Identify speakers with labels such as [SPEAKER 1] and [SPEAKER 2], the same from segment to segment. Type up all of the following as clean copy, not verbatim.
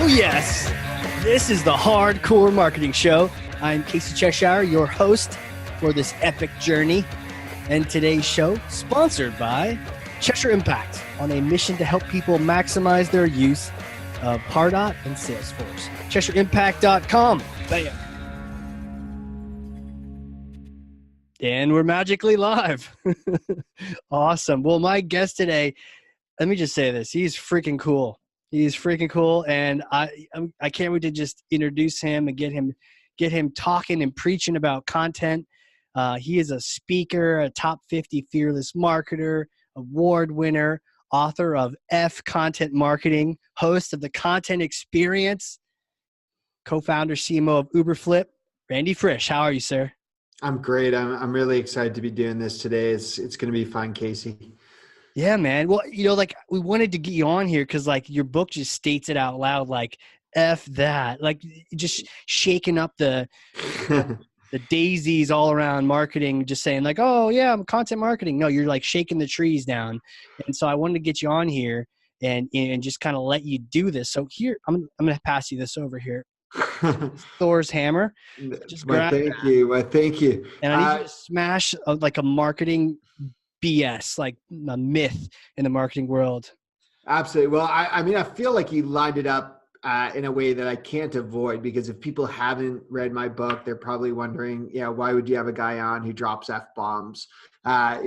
[SPEAKER 1] Oh, yes. This is the Hardcore Marketing Show. I'm Casey Cheshire, your host for this epic journey. And today's show, sponsored by Cheshire Impact, on a mission to help people maximize their use of Pardot and Salesforce. CheshireImpact.com. Bam. And we're magically live. Awesome. Well, my guest today, let me just say this. He's freaking cool. He's freaking cool. And I can't wait to just introduce him and get him talking and preaching about content. He is a speaker, a top 50 fearless marketer, award winner, author of F Content Marketing, host of the Content Experience, co-founder CMO of Uberflip. Randy Frisch, how are you, sir?
[SPEAKER 2] I'm great. I'm really excited to be doing this today. It's going to be fun, Casey.
[SPEAKER 1] Yeah, man. Well, we wanted to get you on here because your book just states it out loud, F that, just shaking up the daisies all around marketing, just saying oh yeah, I'm content marketing. No, you're shaking the trees down. And so I wanted to get you on here and just kind of let you do this. So here, I'm going to pass you this over here. Thor's hammer. Just grab
[SPEAKER 2] thank you.
[SPEAKER 1] And I need you to smash a marketing BS, a myth in the marketing world.
[SPEAKER 2] Absolutely. Well, I feel like you lined it up in a way that I can't avoid, because if people haven't read my book, they're probably wondering, why would you have a guy on who drops F-bombs? With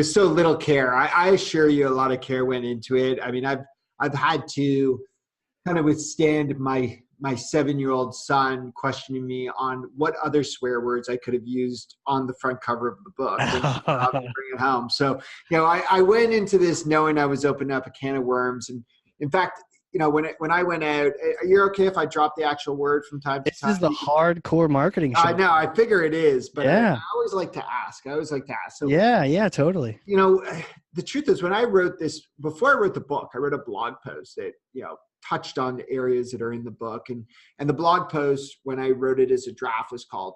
[SPEAKER 2] so little care. I assure you a lot of care went into it. I mean, I've had to kind of withstand my 7-year-old son questioning me on what other swear words I could have used on the front cover of the book and bring it home. So, I went into this knowing I was opening up a can of worms. And in fact, when I went out, are you okay if I drop the actual word from time to time?
[SPEAKER 1] This is the Hardcore Marketing Show.
[SPEAKER 2] I know, I figure it is, but
[SPEAKER 1] yeah.
[SPEAKER 2] I always like to ask. So,
[SPEAKER 1] yeah, totally.
[SPEAKER 2] The truth is, when I wrote this, before I wrote the book, I wrote a blog post that, touched on areas that are in the book. And the blog post, when I wrote it as a draft, was called,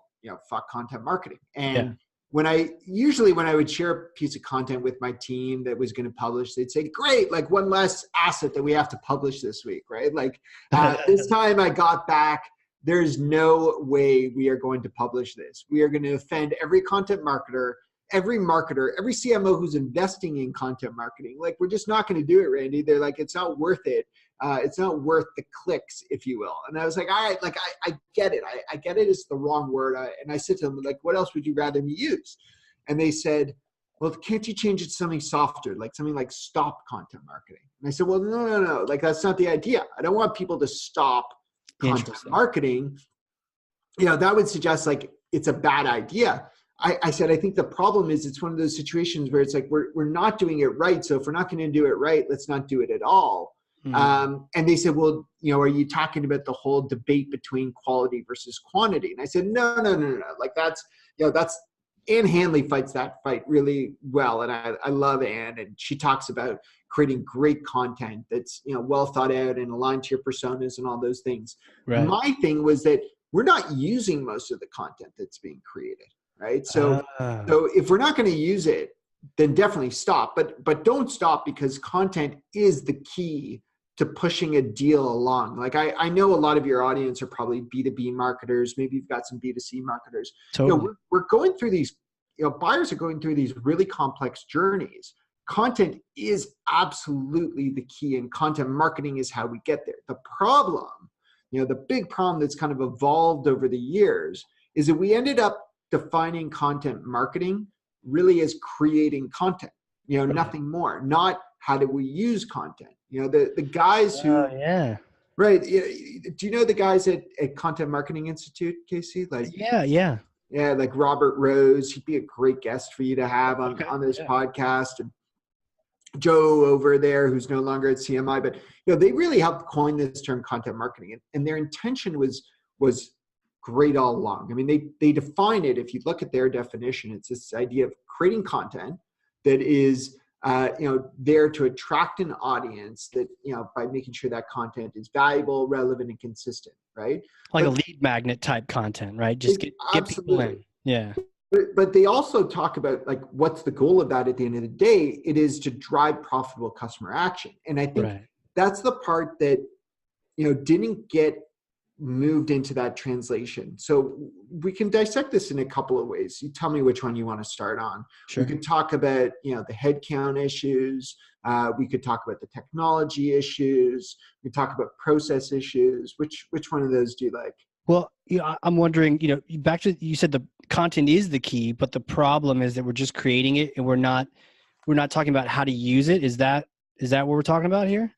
[SPEAKER 2] Fuck Content Marketing. And when I would share a piece of content with my team that was going to publish, they'd say, great, one less asset that we have to publish this week, right? This time I got back, there's no way we are going to publish this. We are going to offend every content marketer, every CMO who's investing in content marketing. We're just not going to do it, Randy. They're it's not worth it. It's not worth the clicks, if you will. And I was all right, I get it. I get it. It's the wrong word. And I said to them, what else would you rather me use? And they said, well, can't you change it to something softer, something like stop content marketing? And I said, well, no. That's not the idea. I don't want people to stop content marketing. That would suggest it's a bad idea. I said, I think the problem is it's one of those situations where it's we're not doing it right. So if we're not going to do it right, let's not do it at all. Mm-hmm. And they said, well, are you talking about the whole debate between quality versus quantity? And I said, no. That's Ann Handley fights that fight really well. And I love Ann, and she talks about creating great content that's, well thought out and aligned to your personas and all those things. Right. My thing was that we're not using most of the content that's being created. Right. So if we're not going to use it, then definitely stop. But don't stop, because content is the key to pushing a deal along. I know a lot of your audience are probably B2B marketers. Maybe you've got some B2C marketers.
[SPEAKER 1] Totally.
[SPEAKER 2] We're going through these, buyers are going through these really complex journeys. Content is absolutely the key, and content marketing is how we get there. The problem, the big problem that's kind of evolved over the years is that we ended up defining content marketing really as creating content, nothing more, not how do we use content. The guys who, right. Do you know the guys at Content Marketing Institute, Casey?
[SPEAKER 1] Yeah.
[SPEAKER 2] Robert Rose, he'd be a great guest for you to have on this podcast. And Joe over there, who's no longer at CMI, but they really helped coin this term content marketing, and their intention was great all along. I mean, they define it. If you look at their definition, it's this idea of creating content that is, there to attract an audience that, by making sure that content is valuable, relevant, and consistent, right?
[SPEAKER 1] A lead magnet type content, right? Just get people in. Yeah.
[SPEAKER 2] But they also talk about what's the goal of that at the end of the day? It is to drive profitable customer action. And I think that's the part that, didn't get moved into that translation. So we can dissect this in a couple of ways. You tell me which one you want to start on.
[SPEAKER 1] Sure.
[SPEAKER 2] We could talk about, the headcount issues. We could talk about the technology issues. We could talk about process issues. Which one of those do you like?
[SPEAKER 1] Well, I'm wondering, back to, you said the content is the key, but the problem is that we're just creating it and we're not talking about how to use it. Is that what we're talking about here?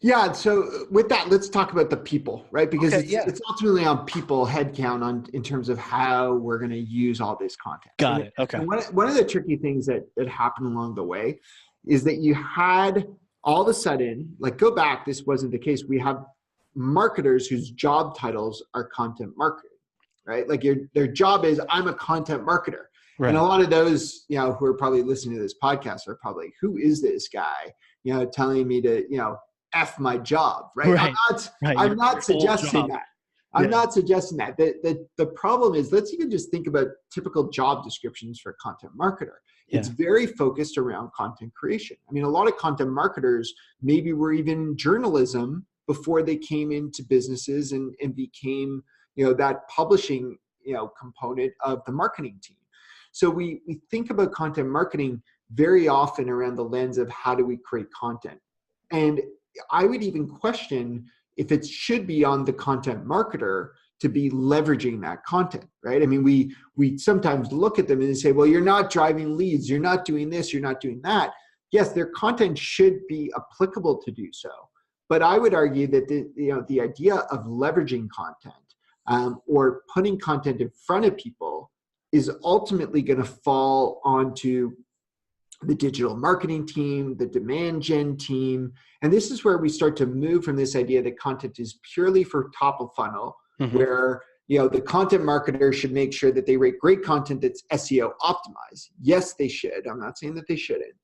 [SPEAKER 2] Yeah. So with that, let's talk about the people, right? Because it's ultimately on people headcount in terms of how we're going to use all this content.
[SPEAKER 1] Got it. Okay.
[SPEAKER 2] And one of the tricky things that happened along the way is that you had all of a sudden, like go back, this wasn't the case. We have marketers whose job titles are content marketing, right? Like their job is, I'm a content marketer. Right. And a lot of those, who are probably listening to this podcast are probably, who is this guy, telling me to, F my job, right? I'm not suggesting that. I'm not suggesting that. The problem is, let's even just think about typical job descriptions for a content marketer. Yeah. It's very focused around content creation. I mean, a lot of content marketers maybe were even journalism before they came into businesses and became, that publishing, component of the marketing team. So we think about content marketing very often around the lens of how do we create content. And I would even question if it should be on the content marketer to be leveraging that content, right? I mean, we sometimes look at them and say, well, you're not driving leads, you're not doing this, you're not doing that. Yes, their content should be applicable to do so. But I would argue that the idea of leveraging content or putting content in front of people is ultimately going to fall onto the digital marketing team, the demand gen team. And this is where we start to move from this idea that content is purely for top of funnel, where the content marketer should make sure that they rate great content that's SEO optimized. Yes, they should. I'm not saying that they shouldn't.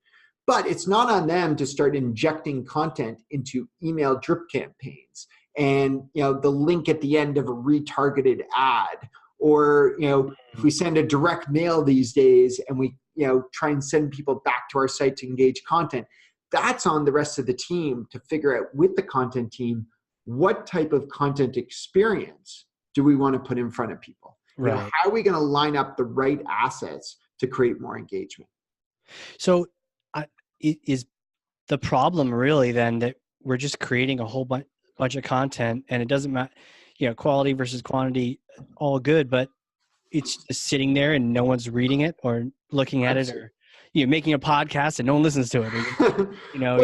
[SPEAKER 2] But it's not on them to start injecting content into email drip campaigns and the link at the end of a retargeted ad, or if we send a direct mail these days and we try and send people back to our site to engage content. That's on the rest of the team to figure out with the content team, what type of content experience do we want to put in front of people? Right. How are we going to line up the right assets to create more engagement?
[SPEAKER 1] So is the problem really then that we're just creating a whole bunch of content and it doesn't matter, quality versus quantity, all good, but it's just sitting there and no one's reading it or looking at it, or making a podcast and no one listens to it.
[SPEAKER 2] Well,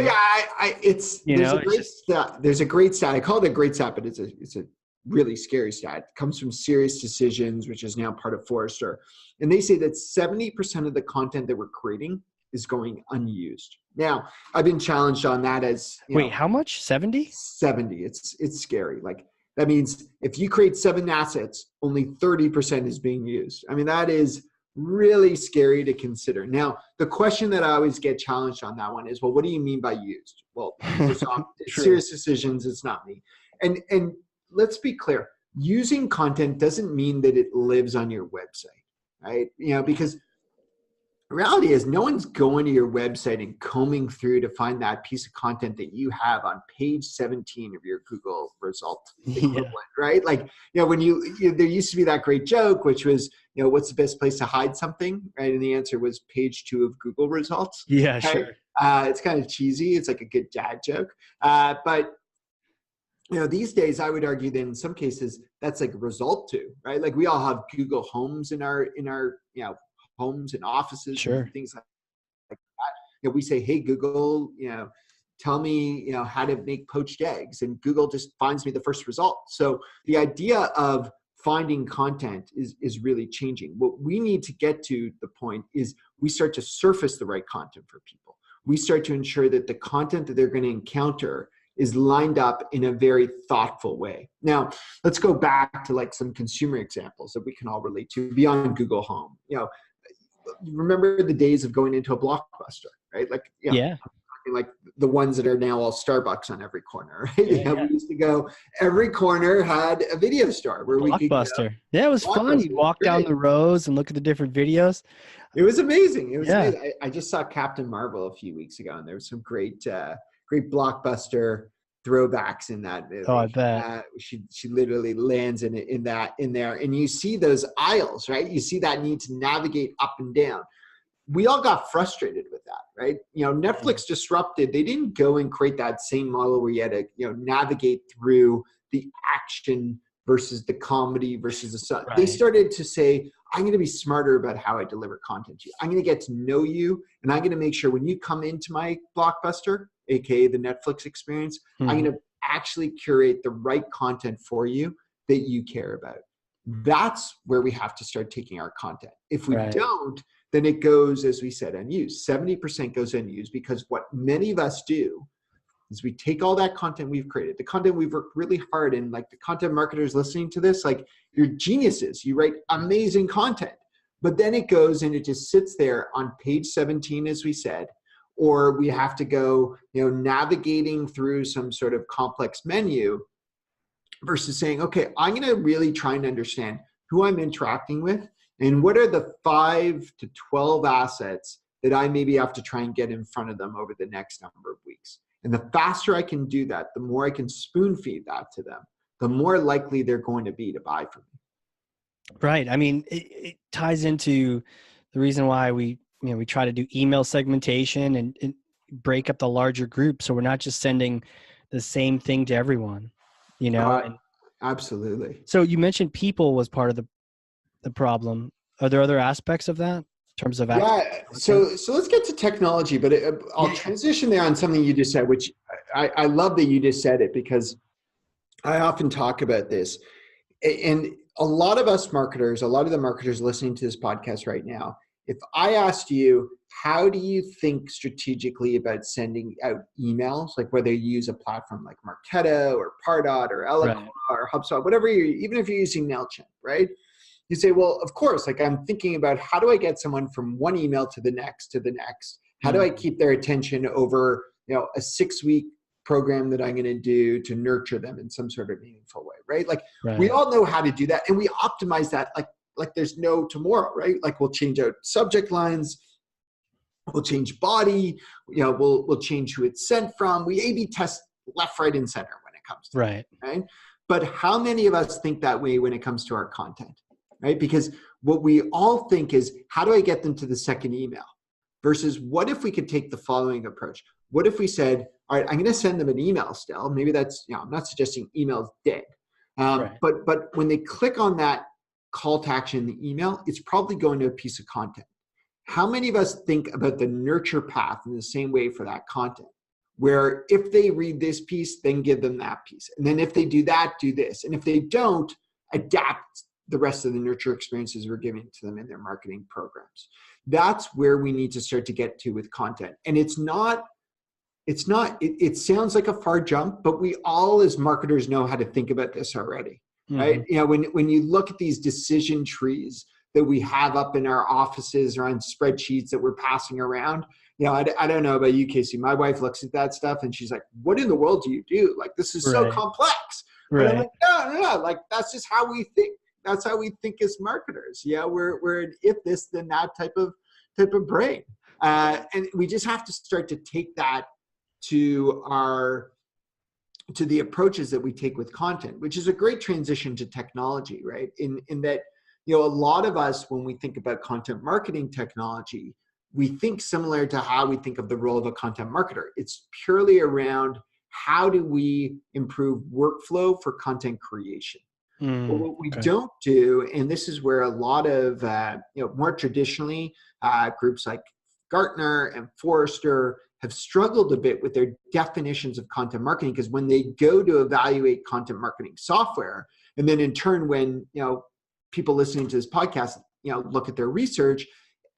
[SPEAKER 2] there's a great stat. I call it a great stat, but it's a really scary stat. It comes from Serious Decisions, which is now part of Forrester, and they say that 70% of the content that we're creating is going unused. Now, I've been challenged on that as
[SPEAKER 1] wait, how much? 70?
[SPEAKER 2] 70. It's scary. Like, that means if you create 7 assets, only 30% is being used. I mean, that is really scary to consider. Now, the question that I always get challenged on that one is, well, what do you mean by used? Well, it's Serious Decisions, it's not me. And let's be clear, using content doesn't mean that it lives on your website, right? Because the reality is no one's going to your website and combing through to find that piece of content that you have on page 17 of your Google result equivalent, right? Like, when there used to be that great joke, which was, what's the best place to hide something, right? And the answer was page 2 of Google results.
[SPEAKER 1] Yeah,
[SPEAKER 2] right?
[SPEAKER 1] Sure.
[SPEAKER 2] It's kind of cheesy. It's like a good dad joke. But these days I would argue that in some cases that's like result 2, right? Like we all have Google Homes in our homes and offices and things like that. We say, hey, Google, tell me, how to make poached eggs. And Google just finds me the first result. So the idea of finding content is really changing. What we need to get to the point is we start to surface the right content for people. We start to ensure that the content that they're going to encounter is lined up in a very thoughtful way. Now, let's go back to like some consumer examples that we can all relate to beyond Google Home. Remember the days of going into a Blockbuster, right? Like, like the ones that are now all Starbucks on every corner. Right? We used to go, every corner had a video store where we could go.
[SPEAKER 1] Yeah, it was fun. You walk down the rows and look at the different videos.
[SPEAKER 2] It was amazing. It was amazing. I just saw Captain Marvel a few weeks ago, and there was some great Blockbuster throwbacks in that movie.
[SPEAKER 1] Oh, I bet.
[SPEAKER 2] She literally lands in there, and you see those aisles, right? You see that need to navigate up and down. We all got frustrated with that, right? Netflix disrupted. They didn't go and create that same model where you had to, navigate through the action versus the comedy versus the sun. Right. They started to say, I'm going to be smarter about how I deliver content to you. I'm going to get to know you, and I'm going to make sure when you come into my Blockbuster, aka the Netflix experience, I'm going to actually curate the right content for you that you care about. That's where we have to start taking our content. If we don't, then it goes, as we said, unused. 70% goes unused, because what many of us do is we take all that content we've created, the content we've worked really hard in, like the content marketers listening to this, like, you're geniuses. You write amazing content, but then it goes and it just sits there on page 17, as we said, or we have to go, navigating through some sort of complex menu versus saying, okay, I'm going to really try and understand who I'm interacting with and what are the 5 to 12 assets that I maybe have to try and get in front of them over the next number of weeks. And the faster I can do that, the more I can spoon feed that to them, the more likely they're going to be to buy from me.
[SPEAKER 1] Right. I mean, it ties into the reason why we try to do email segmentation and break up the larger group. So we're not just sending the same thing to everyone,
[SPEAKER 2] Absolutely.
[SPEAKER 1] So you mentioned people was part of the problem. Are there other aspects of that in terms of
[SPEAKER 2] so let's get to technology, but I'll transition there on something you just said, which I love that you just said it, because I often talk about this, and a lot of us marketers, a lot of the marketers listening to this podcast right now, if I asked you, how do you think strategically about sending out emails, like whether you use a platform like Marketo or Pardot or Eloqua or HubSpot, whatever even if you're using MailChimp, right? You say, well, of course, like, I'm thinking about how do I get someone from one email to the next to the next? How do I keep their attention over, a 6-week program that I'm going to do to nurture them in some sort of meaningful way, right? Like, we all know how to do that, and we optimize that like there's no tomorrow, right? Like, we'll change out subject lines, we'll change body, we'll change who it's sent from. We A/B test left, right, and center when it comes to that, right? But how many of us think that way when it comes to our content, right? Because what we all think is, how do I get them to the second email? Versus, what if we could take the following approach? What if we said, all right, I'm going to send them an email still. Maybe that's, I'm not suggesting email's dead. But when they click on that call to action in the email, it's probably going to a piece of content. How many of us think about the nurture path in the same way for that content? Where if they read this piece, then give them that piece. And then if they do that, do this. And if they don't, adapt the rest of the nurture experiences we're giving to them in their marketing programs. That's where we need to start to get to with content. And it sounds like a far jump, but we all as marketers know how to think about this already, right? When you look at these decision trees that we have up in our offices or on spreadsheets that we're passing around, I don't know about you, Casey. My wife looks at that stuff and she's like, what in the world do you do? Like, this is so complex. But I'm like, no, like, that's just how we think. That's how we think as marketers. We're an if this, then that type of brain. And we just have to start to take that to the approaches that we take with content, which is a great transition to technology, right? In that, a lot of us, when we think about content marketing technology, we think similar to how we think of the role of a content marketer. It's purely around, how do we improve workflow for content creation? But what we don't do, and this is where a lot of, more traditionally, groups like Gartner and Forrester have struggled a bit with their definitions of content marketing, because when they go to evaluate content marketing software, and then in turn, when, people listening to this podcast, look at their research,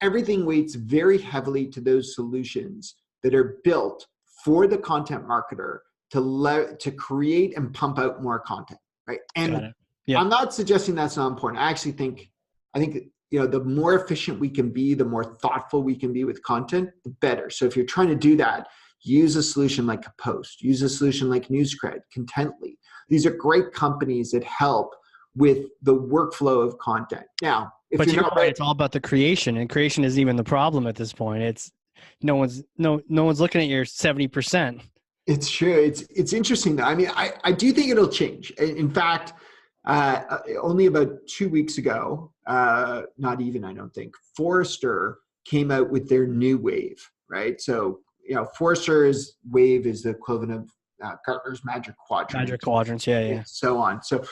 [SPEAKER 2] everything weights very heavily to those solutions that are built for the content marketer to create and pump out more content, right? And I'm not suggesting that's not important. I actually think, the more efficient we can be, the more thoughtful we can be with content, the better. So if you're trying to do that, use a solution like Post, use a solution like NewsCred, Contently. These are great companies that help with the workflow of content. Now, if you're not right,
[SPEAKER 1] it's all about the creation, and creation isn't even the problem at this point. It's no one's looking at your 70%.
[SPEAKER 2] It's true. It's interesting though. I mean, I do think it'll change. In fact, only about 2 weeks ago, not even, I don't think, Forrester came out with their new wave, right? So, Forrester's wave is the equivalent of Gartner's Magic Quadrant.
[SPEAKER 1] Magic quadrants, yeah,
[SPEAKER 2] And
[SPEAKER 1] yeah.
[SPEAKER 2] so on. So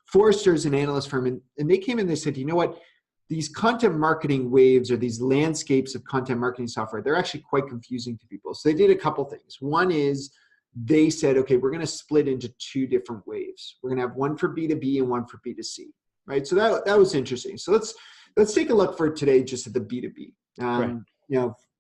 [SPEAKER 2] Forrester's an analyst firm, and they came in and they said, you know what? These content marketing waves or these landscapes of content marketing software, they're actually quite confusing to people. So they did a couple things. One is they said, okay, we're going to split into two different waves. We're going to have one for B2B and one for B2C, right? So that was interesting. So let's take a look for today just at the B2B,
[SPEAKER 1] Right.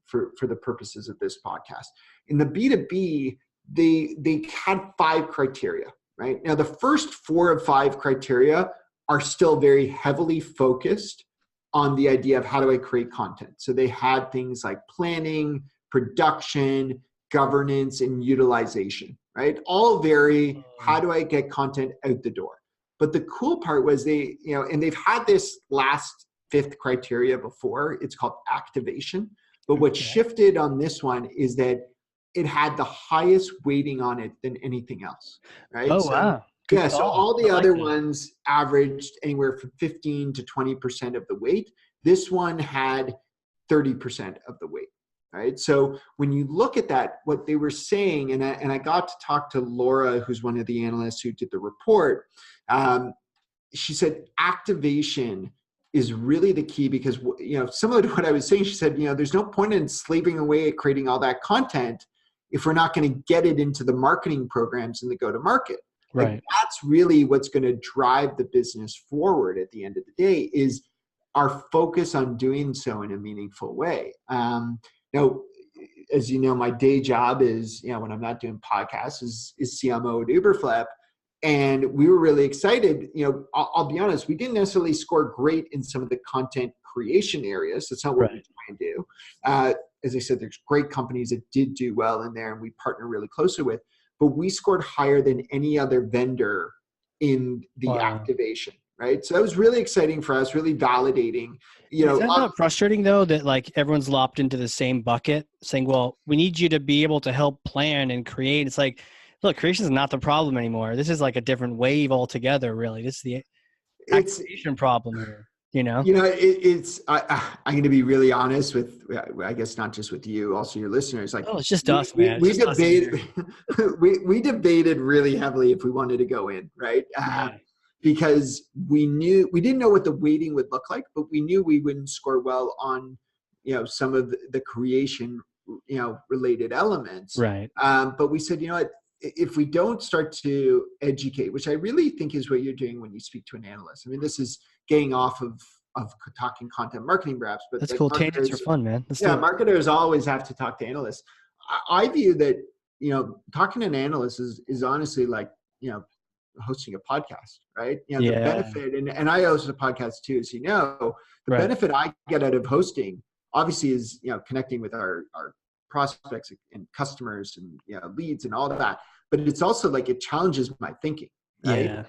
[SPEAKER 2] for the purposes of this podcast. In the B2B, they had 5 criteria, right? Now, the first 4 of 5 criteria are still very heavily focused on the idea of how do I create content. So they had things like planning, production, governance, and utilization, right? All very, how do I get content out the door? But the cool part was and they've had this last 5th criteria before. It's called activation. But what shifted on this one is that it had the highest weighting on it than anything else, right?
[SPEAKER 1] Oh, wow.
[SPEAKER 2] Good call. So all the other ones averaged anywhere from 15 to 20% of the weight. This one had 30% of the weight, right? So when you look at that, what they were saying, and I got to talk to Laura, who's one of the analysts who did the report. She said activation is really the key because, similar to what I was saying, she said, there's no point in slaving away at creating all that content if we're not going to get it into the marketing programs and the go-to-market.
[SPEAKER 1] Right.
[SPEAKER 2] That's really what's going to drive the business forward at the end of the day is our focus on doing so in a meaningful way. Now, as you know, my day job is, when I'm not doing podcasts, is CMO at Uberflip. And we were really excited. I'll be honest, we didn't necessarily score great in some of the content creation areas. That's not what we try and do. As I said, there's great companies that did do well in there and we partner really closely with. But we scored higher than any other vendor in the activation, right? So that was really exciting for us, really validating.
[SPEAKER 1] Is that not frustrating though, that like everyone's lopped into the same bucket saying, well, we need you to be able to help plan and create. It's like, look, creation is not the problem anymore. This is like a different wave altogether, really. This is the activation problem here.
[SPEAKER 2] It's I'm going to be really honest with, I guess not just with you, also your listeners. Like,
[SPEAKER 1] it's just us, man.
[SPEAKER 2] We debated really heavily if we wanted to go in, right? Because we didn't know what the weighting would look like, but we knew we wouldn't score well on, some of the creation, related elements.
[SPEAKER 1] Right.
[SPEAKER 2] But we said, if we don't start to educate, which I really think is what you're doing when you speak to an analyst. I mean, this is getting off of talking content marketing perhaps, but
[SPEAKER 1] that's cool. Tangents are fun, man.
[SPEAKER 2] Marketers always have to talk to analysts. I view that, talking to an analyst is honestly like, hosting a podcast, right? The benefit, and I host a podcast too, as the benefit I get out of hosting obviously is, connecting with our prospects and customers and leads and all of that. But it's also like it challenges my thinking, right?
[SPEAKER 1] Yeah.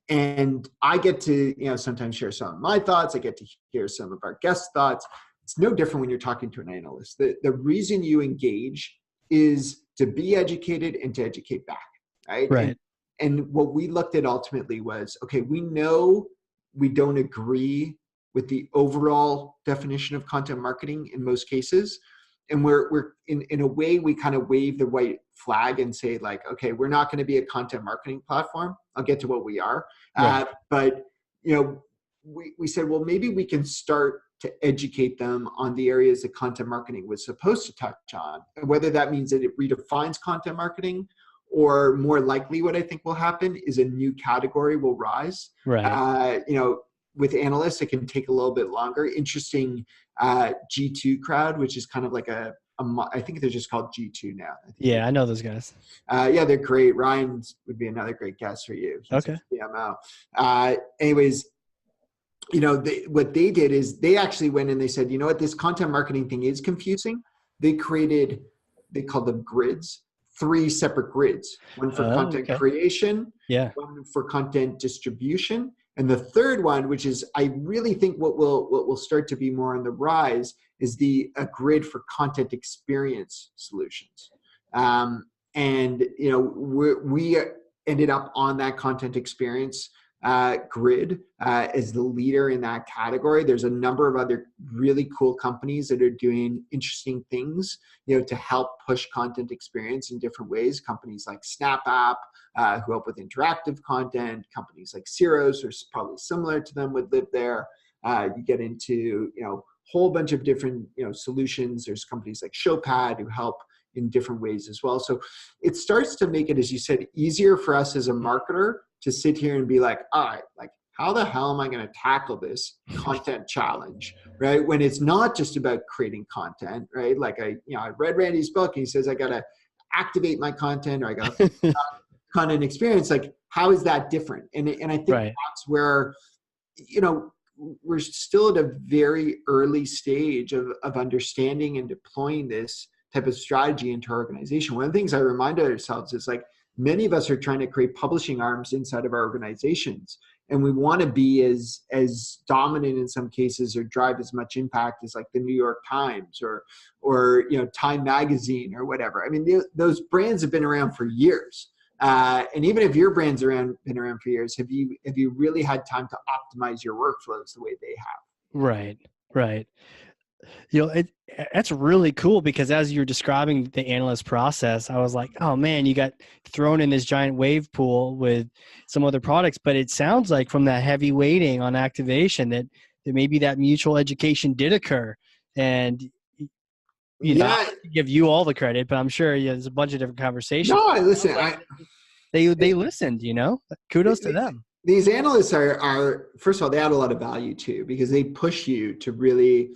[SPEAKER 2] And I get to sometimes share some of my thoughts. I get to hear some of our guest thoughts. It's no different when you're talking to an analyst. The reason you engage is to be educated and to educate back, right?
[SPEAKER 1] Right.
[SPEAKER 2] And what we looked at ultimately was, okay, we know we don't agree with the overall definition of content marketing in most cases. And we're in a way, we kind of wave the white flag and say like, okay, we're not going to be a content marketing platform. I'll get to what we are.
[SPEAKER 1] Right.
[SPEAKER 2] But, we said, well, maybe we can start to educate them on the areas that content marketing was supposed to touch on. And whether that means that it redefines content marketing, or more likely what I think will happen is a new category will rise.
[SPEAKER 1] Right.
[SPEAKER 2] With analysts, it can take a little bit longer. Interesting G2 crowd, which is kind of like I think they're just called G2 now.
[SPEAKER 1] Yeah, I know those guys.
[SPEAKER 2] They're great. Ryan would be another great guest for you. He's
[SPEAKER 1] okay.
[SPEAKER 2] CMO. Anyways, what they did is they actually went and they said, this content marketing thing is confusing. They called them grids. 3 separate grids, one for content creation, one for content distribution, and the third one, which is I really think what will start to be more on the rise, is a grid for content experience solutions. And, we ended up on that content experience grid as the leader in that category. There's a number of other really cool companies that are doing interesting things, to help push content experience in different ways. Companies like SnapApp, who help with interactive content. Companies like Ciros, or probably similar to them, would live there. You get into, whole bunch of different, solutions. There's companies like Showpad who help in different ways as well. So it starts to make it, as you said, easier for us as a marketer to sit here and be like, all right, like, how the hell am I going to tackle this content challenge, right? When it's not just about creating content, right? Like I read Randy's book and he says, I got to activate my content, or I got to content experience. Like, how is that different? And I think
[SPEAKER 1] Right.
[SPEAKER 2] that's where, we're still at a very early stage of understanding and deploying this type of strategy into our organization. One of the things I remind ourselves is, like, many of us are trying to create publishing arms inside of our organizations, and we want to be as dominant in some cases, or drive as much impact as like the New York Times or Time Magazine or whatever. I mean, those brands have been around for years. And even if your brand's been around for years, have you really had time to optimize your workflows the way they have?
[SPEAKER 1] Right. That's really cool, because as you're describing the analyst process, I was like, oh man, you got thrown in this giant wave pool with some other products. But it sounds like from that heavy weighting on activation that maybe that mutual education did occur. And I give you all the credit, but I'm sure there's a bunch of different conversations.
[SPEAKER 2] No, listen,
[SPEAKER 1] they listened, kudos to them.
[SPEAKER 2] These analysts are, first of all, they add a lot of value too, because they push you to really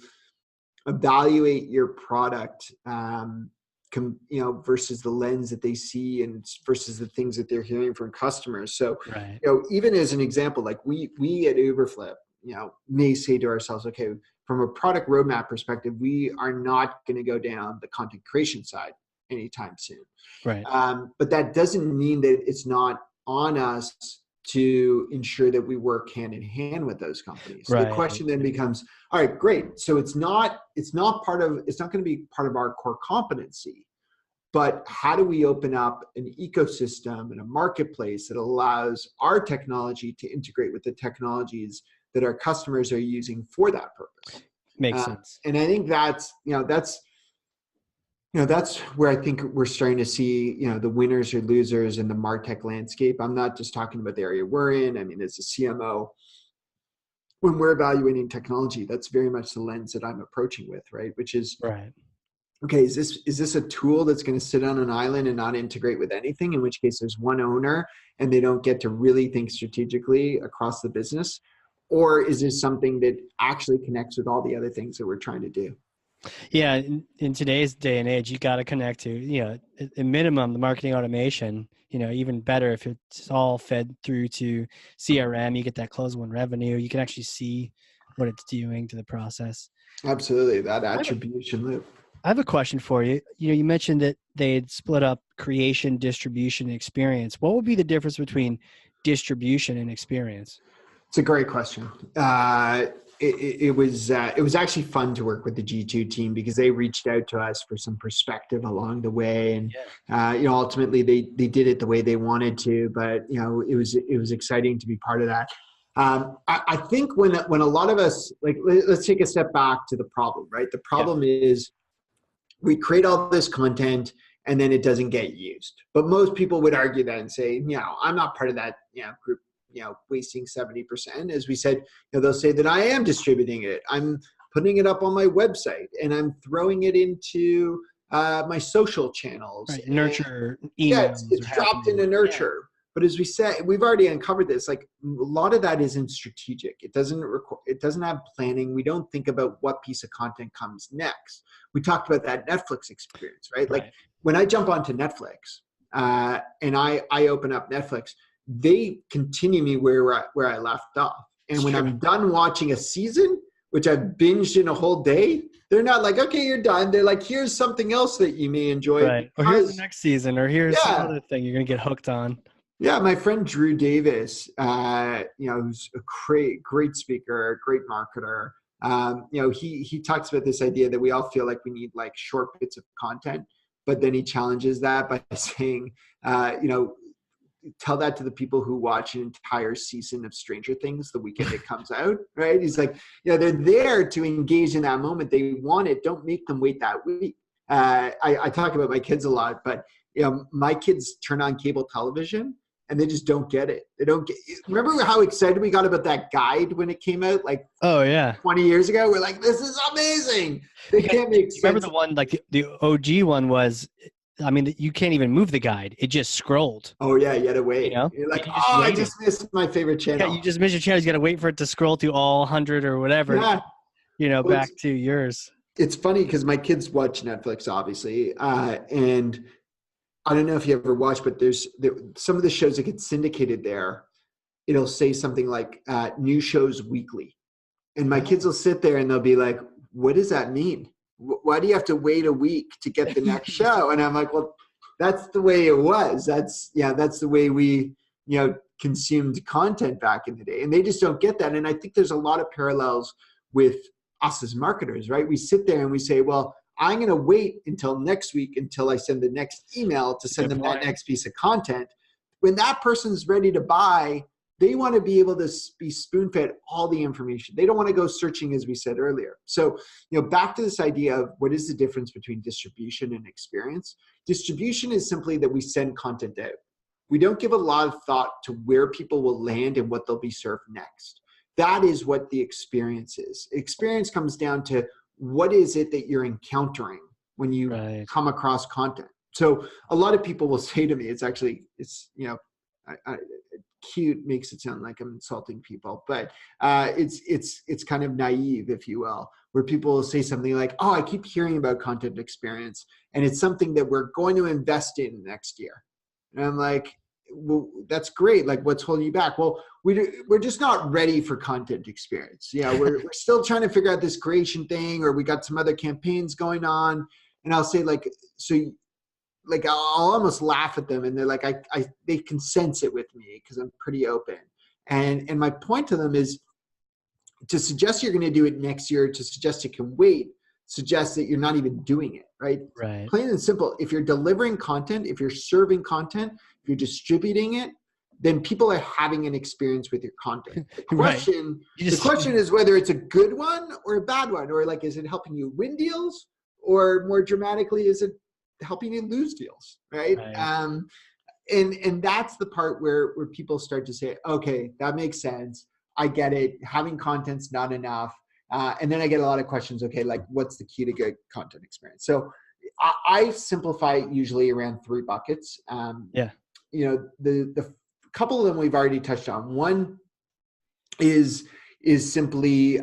[SPEAKER 2] evaluate your product, versus the lens that they see and versus the things that they're hearing from customers. So,
[SPEAKER 1] right.
[SPEAKER 2] Even as an example, like we at Uberflip, may say to ourselves, okay, from a product roadmap perspective, we are not going to go down the content creation side anytime soon.
[SPEAKER 1] Right.
[SPEAKER 2] But that doesn't mean that it's not on us to ensure that we work hand in hand with those companies. Right. The question then becomes, all right, great. So it's not going to be part of our core competency, but how do we open up an ecosystem and a marketplace that allows our technology to integrate with the technologies that our customers are using for that purpose?
[SPEAKER 1] Makes sense.
[SPEAKER 2] And I think that's where I think we're starting to see, the winners or losers in the MarTech landscape. I'm not just talking about the area we're in. I mean, as a CMO, when we're evaluating technology, that's very much the lens that I'm approaching with, right? Which is,
[SPEAKER 1] right.
[SPEAKER 2] Okay, is this a tool that's going to sit on an island and not integrate with anything? In which case there's one owner and they don't get to really think strategically across the business? Or is this something that actually connects with all the other things that we're trying to do?
[SPEAKER 1] Yeah, in today's day and age, you got to connect to, at minimum, the marketing automation, even better if it's all fed through to CRM, you get that close one revenue. You can actually see what it's doing to the process.
[SPEAKER 2] Absolutely, that attribution loop.
[SPEAKER 1] I have a question for you. You mentioned that they had split up creation, distribution, and experience. What would be the difference between distribution and experience?
[SPEAKER 2] It's a great question. It was actually fun to work with the G2 team, because they reached out to us for some perspective along the way, and ultimately they did it the way they wanted to. But it was exciting to be part of that. I think when a lot of us, like, let's take a step back to the problem, right? The problem is we create all this content and then it doesn't get used. But most people would argue that and say, I'm not part of that group, wasting 70%. As we said, they'll say that I am distributing it. I'm putting it up on my website and I'm throwing it into my social channels.
[SPEAKER 1] Right. Nurture emails.
[SPEAKER 2] It's dropped into Nurture. Yeah. But as we said, we've already uncovered this. Like, a lot of that isn't strategic. It doesn't have planning. We don't think about what piece of content comes next. We talked about that Netflix experience, right? Like, when I jump onto Netflix and I open up Netflix, they continue me where I left off. And when I'm done watching a season, which I've binged in a whole day, they're not like, okay, you're done. They're like, here's something else that you may enjoy.
[SPEAKER 1] Right. Or here's the next season, or here's some other thing you're going to get hooked on.
[SPEAKER 2] Yeah, my friend Drew Davis, who's a great speaker, great marketer. He talks about this idea that we all feel like we need like short bits of content but then he challenges that by saying, tell that to the people who watch an entire season of Stranger Things the weekend it comes out, right? He's like, they're there to engage in that moment. They want it. Don't make them wait that week. I talk about my kids a lot, but my kids turn on cable television and they just don't get it. They don't get. Remember how excited we got about that guide when it came out, like 20 years ago? We're like, this is amazing. They can't make sense.
[SPEAKER 1] Remember the one, like the OG one was, I mean, you can't even move the guide. It just scrolled.
[SPEAKER 2] Oh yeah, you had to wait. You're like, I just missed my favorite channel.
[SPEAKER 1] Yeah, you just missed your channel. You got to wait for it to scroll to all 100 or whatever. Yeah. Back to yours.
[SPEAKER 2] It's funny because my kids watch Netflix, obviously, and I don't know if you ever watched, but there's some of the shows that get syndicated there. It'll say something like new shows weekly, and my kids will sit there and they'll be like, "What does that mean? Why do you have to wait a week to get the next show?" And I'm like, well, that's the way it was. That's the way we, consumed content back in the day. And they just don't get that. And I think there's a lot of parallels with us as marketers, right? We sit there and we say, well, I'm going to wait until next week until I send the next email to send them that next piece of content. When that person's ready to buy, they want to be able to be spoon-fed all the information. They don't want to go searching, as we said earlier. So, back to this idea of what is the difference between distribution and experience. Distribution is simply that we send content out. We don't give a lot of thought to where people will land and what they'll be served next. That is what the experience is. Experience comes down to what is it that you're encountering when you come across content. So a lot of people will say to me, it's cute makes it sound like I'm insulting people, but it's kind of naive, if you will, where people will say something like, oh, I keep hearing about content experience and it's something that we're going to invest in next year. And I'm like, well, that's great. Like, what's holding you back? Well, we're just not ready for content experience. We're still trying to figure out this creation thing, or we got some other campaigns going on. And I'll say I'll almost laugh at them, and they're like, they can sense it with me because I'm pretty open. And my point to them is to suggest you're going to do it next year, to suggest it can wait, suggests that you're not even doing it, right?
[SPEAKER 1] Right.
[SPEAKER 2] Plain and simple. If you're delivering content, if you're serving content, if you're distributing it, then people are having an experience with your content. The question is whether it's a good one or a bad one, or like, is it helping you win deals, or more dramatically, is it helping you lose deals, right? And that's the part where people start to say, okay, that makes sense. I get it. Having content's not enough. And then I get a lot of questions. Okay, like, what's the key to good content experience? So I simplify it usually around 3 buckets. The couple of them we've already touched on. One is simply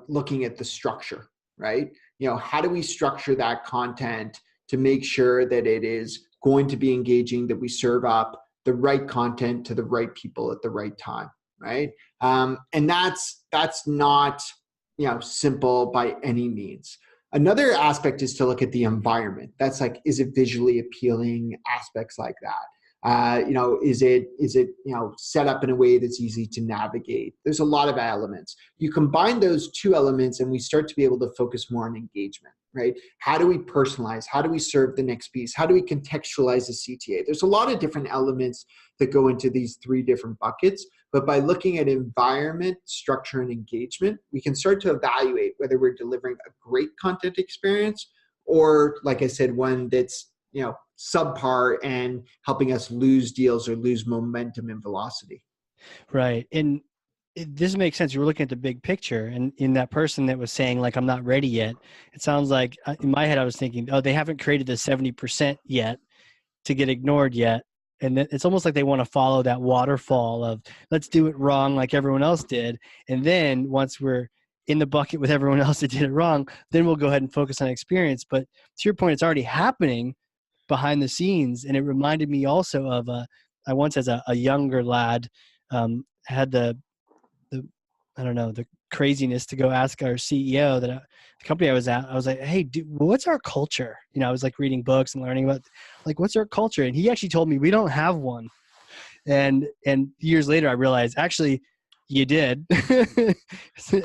[SPEAKER 2] looking at the structure, right? How do we structure that content to make sure that it is going to be engaging, that we serve up the right content to the right people at the right time, right? And that's not simple by any means. Another aspect is to look at the environment. That's like, is it visually appealing? Aspects like that. Is it set up in a way that's easy to navigate? There's a lot of elements. You combine those 2 elements and we start to be able to focus more on engagement, right? How do we personalize? How do we serve the next piece? How do we contextualize the CTA? There's a lot of different elements that go into these 3 different buckets, but by looking at environment, structure, and engagement, we can start to evaluate whether we're delivering a great content experience or, like I said, one that's subpar and helping us lose deals or lose momentum and velocity.
[SPEAKER 1] Right. And this makes sense. You were looking at the big picture, and in that person that was saying, like, I'm not ready yet, it sounds like in my head, I was thinking, oh, they haven't created the 70% yet to get ignored yet. And it's almost like they want to follow that waterfall of, let's do it wrong like everyone else did. And then once we're in the bucket with everyone else that did it wrong, then we'll go ahead and focus on experience. But to your point, it's already happening behind the scenes. And it reminded me also of I once, as a younger lad, had the craziness to go ask our CEO the company I was at. I was like, hey, dude, what's our culture? I was like reading books and learning about, like, what's our culture? And he actually told me we don't have one. And years later, I realized actually you did.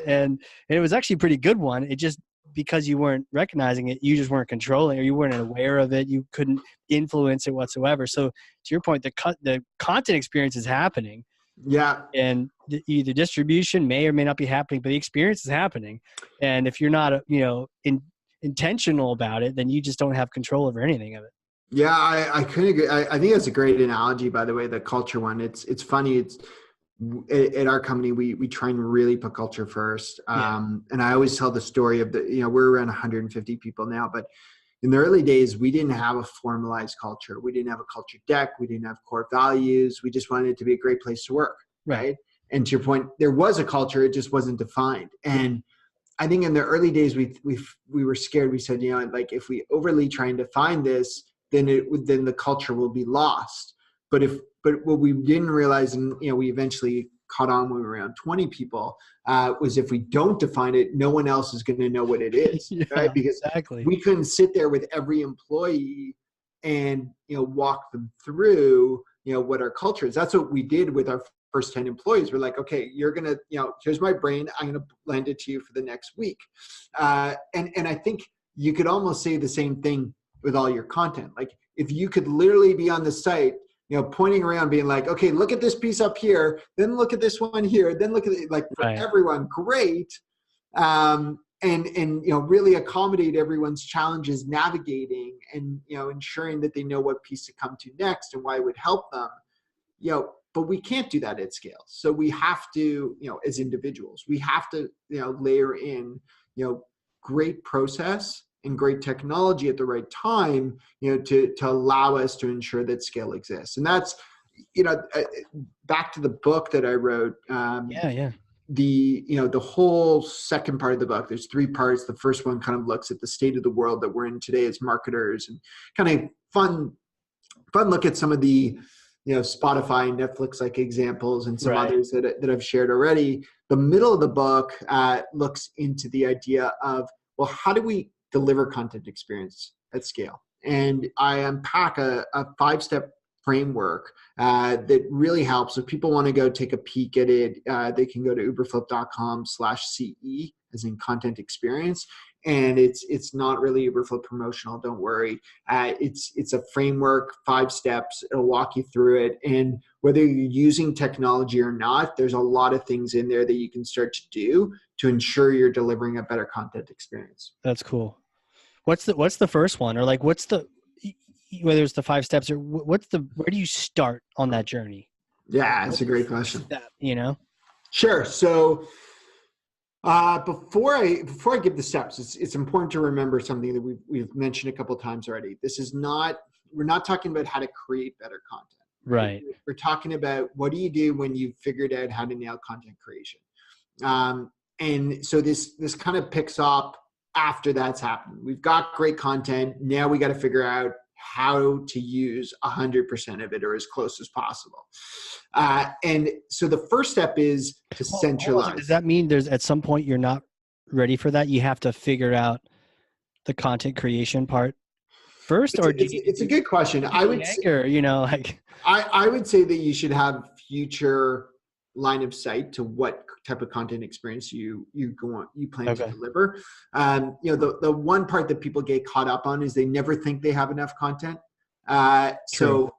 [SPEAKER 1] and it was actually a pretty good one. It just because you weren't recognizing it, you just weren't controlling, or you weren't aware of it. You couldn't influence it whatsoever. So to your point, the content experience is happening.
[SPEAKER 2] Yeah.
[SPEAKER 1] And the distribution may or may not be happening, but the experience is happening. And if you're not, intentional about it, then you just don't have control over anything of it.
[SPEAKER 2] Yeah, I couldn't agree. I think that's a great analogy, by the way, the culture one. It's funny. It's at our company, we try and really put culture first. And I always tell the story of we're around 150 people now, but in the early days, we didn't have a formalized culture. We didn't have a culture deck. We didn't have core values. We just wanted it to be a great place to work. Right. And to your point, there was a culture, it just wasn't defined. And I think in the early days, we were scared. We said, like if we overly try and define this, then the culture will be lost. But what we didn't realize, and we eventually caught on when we were around 20 people, was if we don't define it, no one else is going to know what it is, right? Because we couldn't sit there with every employee and walk them through what our culture is. That's what we did with our first 10 employees. We're like, okay, you're gonna here's my brain. I'm gonna lend it to you for the next week, and I think you could almost say the same thing with all your content. Like if you could literally be on the site, pointing around being like, okay, look at this piece up here, then look at this one here, then look at it, like for everyone, great. And really accommodate everyone's challenges navigating and, ensuring that they know what piece to come to next and why it would help them, but we can't do that at scale. So we have to, as individuals, we have to, layer in, great process and great technology at the right time, to allow us to ensure that scale exists. And that's, back to the book that I wrote. The whole second part of the book, there's 3 parts. The first one kind of looks at the state of the world that we're in today as marketers, and kind of fun look at some of the, Spotify and Netflix like examples and some others that I've shared already. The middle of the book looks into the idea of, well, how do we deliver content experience at scale? And I unpack a 5-step framework that really helps. If people want to go take a peek at it, they can go to uberflip.com/CE, as in content experience. And it's not really Uberflip promotional, don't worry. It's a framework, 5 steps. It'll walk you through it. And whether you're using technology or not, there's a lot of things in there that you can start to do to ensure you're delivering a better content experience.
[SPEAKER 1] That's cool. What's the first one, or like whether it's the 5 steps, or where do you start on that journey?
[SPEAKER 2] Yeah, it's a great question.
[SPEAKER 1] Sure.
[SPEAKER 2] So before I give the steps, it's important to remember something that we've mentioned a couple of times already. We're not talking about how to create better content.
[SPEAKER 1] Right.
[SPEAKER 2] We're talking about what do you do when you've figured out how to nail content creation. And so this kind of picks up after that's happened. We've got great content. Now we got to figure out how to use 100% of it, or as close as possible. And so the first step is to centralize.
[SPEAKER 1] Does that mean there's at some point you're not ready for that? You have to figure out the content creation part first,
[SPEAKER 2] it's a good question. I would say that you should have future line of sight to what type of content experience you plan to deliver. The one part that people get caught up on is they never think they have enough content. So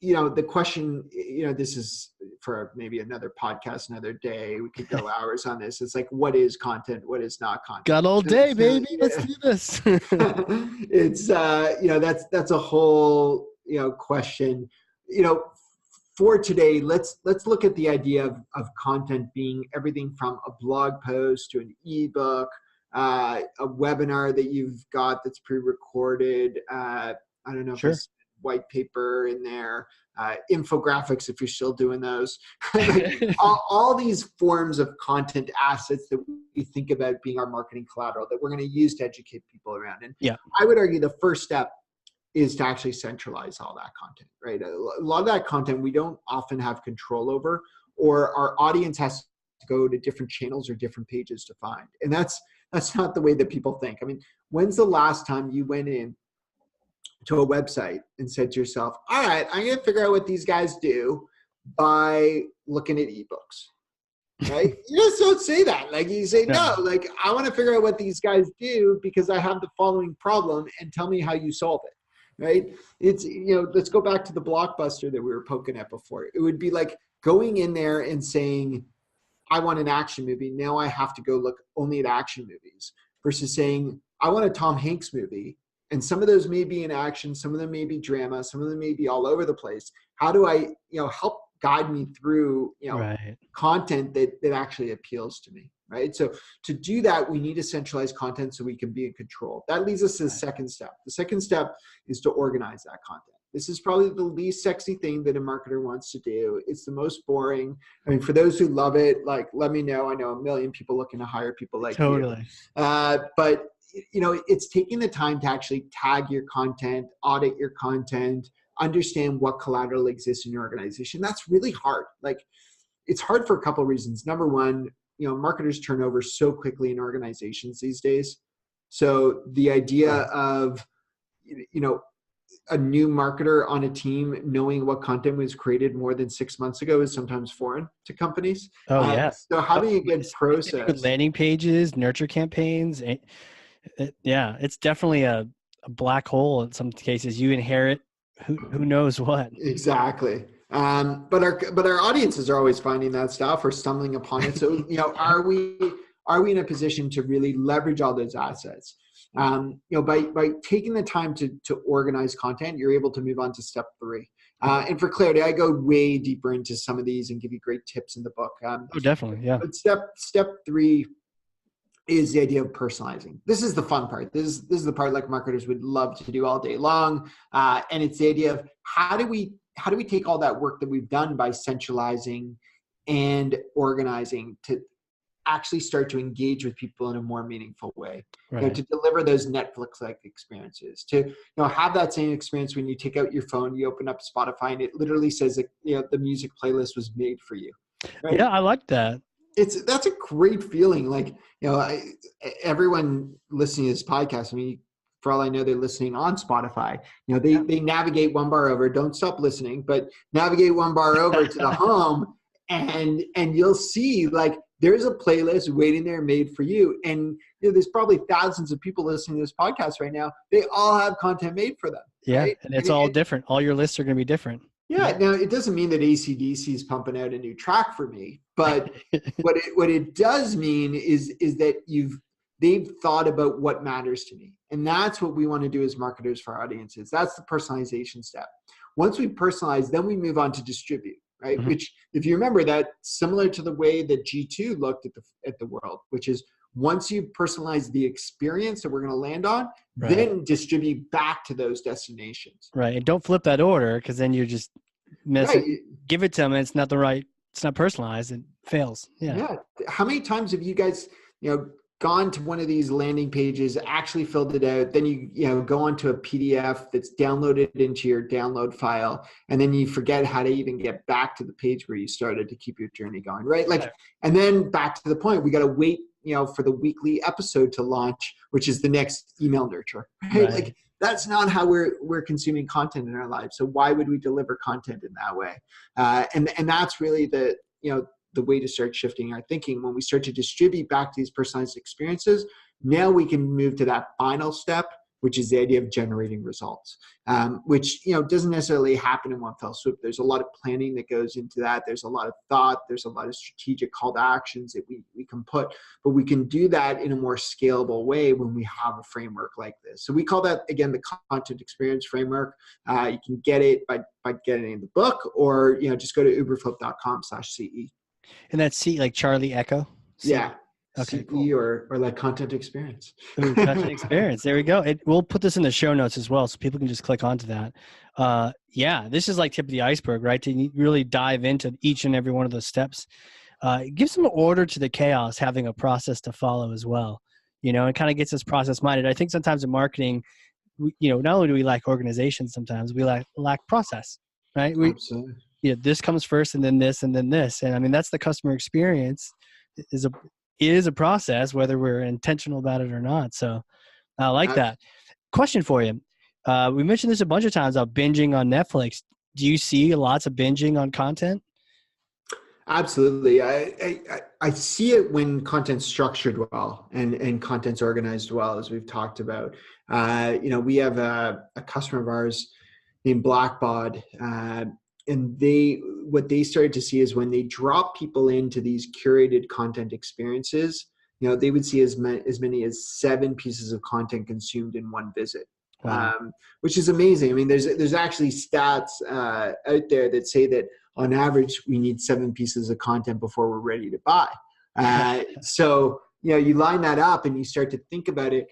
[SPEAKER 2] the question, this is for maybe another podcast, another day. We could go hours on this. It's like, what is content? What is not content?
[SPEAKER 1] Got all day, baby. Let's do this.
[SPEAKER 2] It's, that's a whole, question, for today. Let's look at the idea of content being everything from a blog post to an ebook, a webinar that you've got that's pre-recorded. I don't know if it's white paper in there, infographics if you're still doing those. all these forms of content assets that we think about being our marketing collateral that we're going to use to educate people around. And I would argue the first step is to actually centralize all that content, right? A lot of that content we don't often have control over, or our audience has to go to different channels or different pages to find. And that's not the way that people think. I mean, when's the last time you went in to a website and said to yourself, all right, I'm going to figure out what these guys do by looking at ebooks, right? You just don't say that. Like you say, no,
[SPEAKER 1] No.
[SPEAKER 2] like I want to figure out what these guys do because I have the following problem and tell me how you solve it, right? It's, let's go back to the blockbuster that we were poking at before. It would be like going in there and saying, I want an action movie. Now I have to go look only at action movies versus saying, I want a Tom Hanks movie. And some of those may be in action. Some of them may be drama. Some of them may be all over the place. How do I, help guide me through,
[SPEAKER 1] Right.
[SPEAKER 2] content that actually appeals to me, right? So to do that, we need to centralize content so we can be in control. That leads us to the second step. The second step is to organize that content. This is probably the least sexy thing that a marketer wants to do. It's the most boring. I mean, for those who love it, like, let me know. I know a million people looking to hire people like you. But it's taking the time to actually tag your content, audit your content, understand what collateral exists in your organization. That's really hard. Like, it's hard for a couple of reasons. Number one, marketers turn over so quickly in organizations these days. So the idea of, a new marketer on a team knowing what content was created more than 6 months ago is sometimes foreign to companies.
[SPEAKER 1] Oh, yeah.
[SPEAKER 2] So having a good process.
[SPEAKER 1] With landing pages, nurture campaigns. It's definitely a black hole in some cases. You inherit who knows what.
[SPEAKER 2] Exactly. But our audiences are always finding that stuff or stumbling upon it. So, are we in a position to really leverage all those assets? By taking the time to organize content, you're able to move on to step 3. And for clarity, I go way deeper into some of these and give you great tips in the book.
[SPEAKER 1] Definitely. Yeah.
[SPEAKER 2] But step 3 is the idea of personalizing. This is the fun part. This is the part like marketers would love to do all day long. And it's the idea of how do we take all that work that we've done by centralizing and organizing to actually start to engage with people in a more meaningful way,
[SPEAKER 1] Right.
[SPEAKER 2] to deliver those Netflix-like experiences, to have that same experience when you take out your phone, you open up Spotify, and it literally says that the music playlist was made for you. Right?
[SPEAKER 1] Yeah, I like that.
[SPEAKER 2] That's a great feeling. Like, everyone listening to this podcast, I mean, for all I know, they're listening on Spotify. They navigate one bar over. Don't stop listening, but navigate one bar over to the home, and you'll see like there's a playlist waiting there made for you. And there's probably thousands of people listening to this podcast right now. They all have content made for them.
[SPEAKER 1] Yeah,
[SPEAKER 2] right?
[SPEAKER 1] and it's all different. All your lists are going to be different.
[SPEAKER 2] Yeah. Now, it doesn't mean that AC/DC is pumping out a new track for me, but what it does mean is that they've thought about what matters to me. And that's what we want to do as marketers for our audiences. That's the personalization step. Once we personalize, then we move on to distribute, right? Mm-hmm. Which, if you remember, that similar to the way that G2 looked at the world, which is once you personalize the experience that we're going to land on, right, then distribute back to those destinations.
[SPEAKER 1] Right. And don't flip that order, because then you just miss it. Give it to them and it's not personalized. It fails. Yeah.
[SPEAKER 2] How many times have you guys, gone to one of these landing pages, actually filled it out, then you go onto a PDF that's downloaded into your download file, and then you forget how to even get back to the page where you started to keep your journey going, right? Like, and then back to the point, we got to wait, for the weekly episode to launch, which is the next email nurture, right? Like, that's not how we're consuming content in our lives. So why would we deliver content in that way? And that's really the way to start shifting our thinking. When we start to distribute back to these personalized experiences, now we can move to that final step, which is the idea of generating results, which doesn't necessarily happen in one fell swoop. There's a lot of planning that goes into that. There's a lot of thought. There's a lot of strategic call to actions that we can put, but we can do that in a more scalable way when we have a framework like this. So we call that, again, the content experience framework. You can get it by getting it in the book, or just go to uberflip.com/CE.
[SPEAKER 1] And that's C, like Charlie Echo? C?
[SPEAKER 2] Yeah.
[SPEAKER 1] Okay,
[SPEAKER 2] CE,
[SPEAKER 1] cool.
[SPEAKER 2] or like content experience.
[SPEAKER 1] Ooh, content experience. There we go. We'll put this in the show notes as well, so people can just click onto that. This is like tip of the iceberg, right? To really dive into each and every one of those steps. Give some order to the chaos, having a process to follow as well. It kind of gets us process minded. I think sometimes in marketing, not only do we lack organization, sometimes we lack process, right?
[SPEAKER 2] Absolutely.
[SPEAKER 1] This comes first, and then this, and then this. And I mean, that's the customer experience is a process, whether we're intentional about it or not. So I like that. Question for you. We mentioned this a bunch of times about binging on Netflix. Do you see lots of binging on content?
[SPEAKER 2] Absolutely. I see it when content's structured well and content's organized well, as we've talked about. We have a customer of ours named Blackbod, and what they started to see is when they drop people into these curated content experiences, they would see as many as 7 pieces of content consumed in one visit.
[SPEAKER 1] Wow.
[SPEAKER 2] Which is amazing. I mean, there's actually stats out there that say that on average, we need 7 pieces of content before we're ready to buy. So, you line that up and you start to think about it.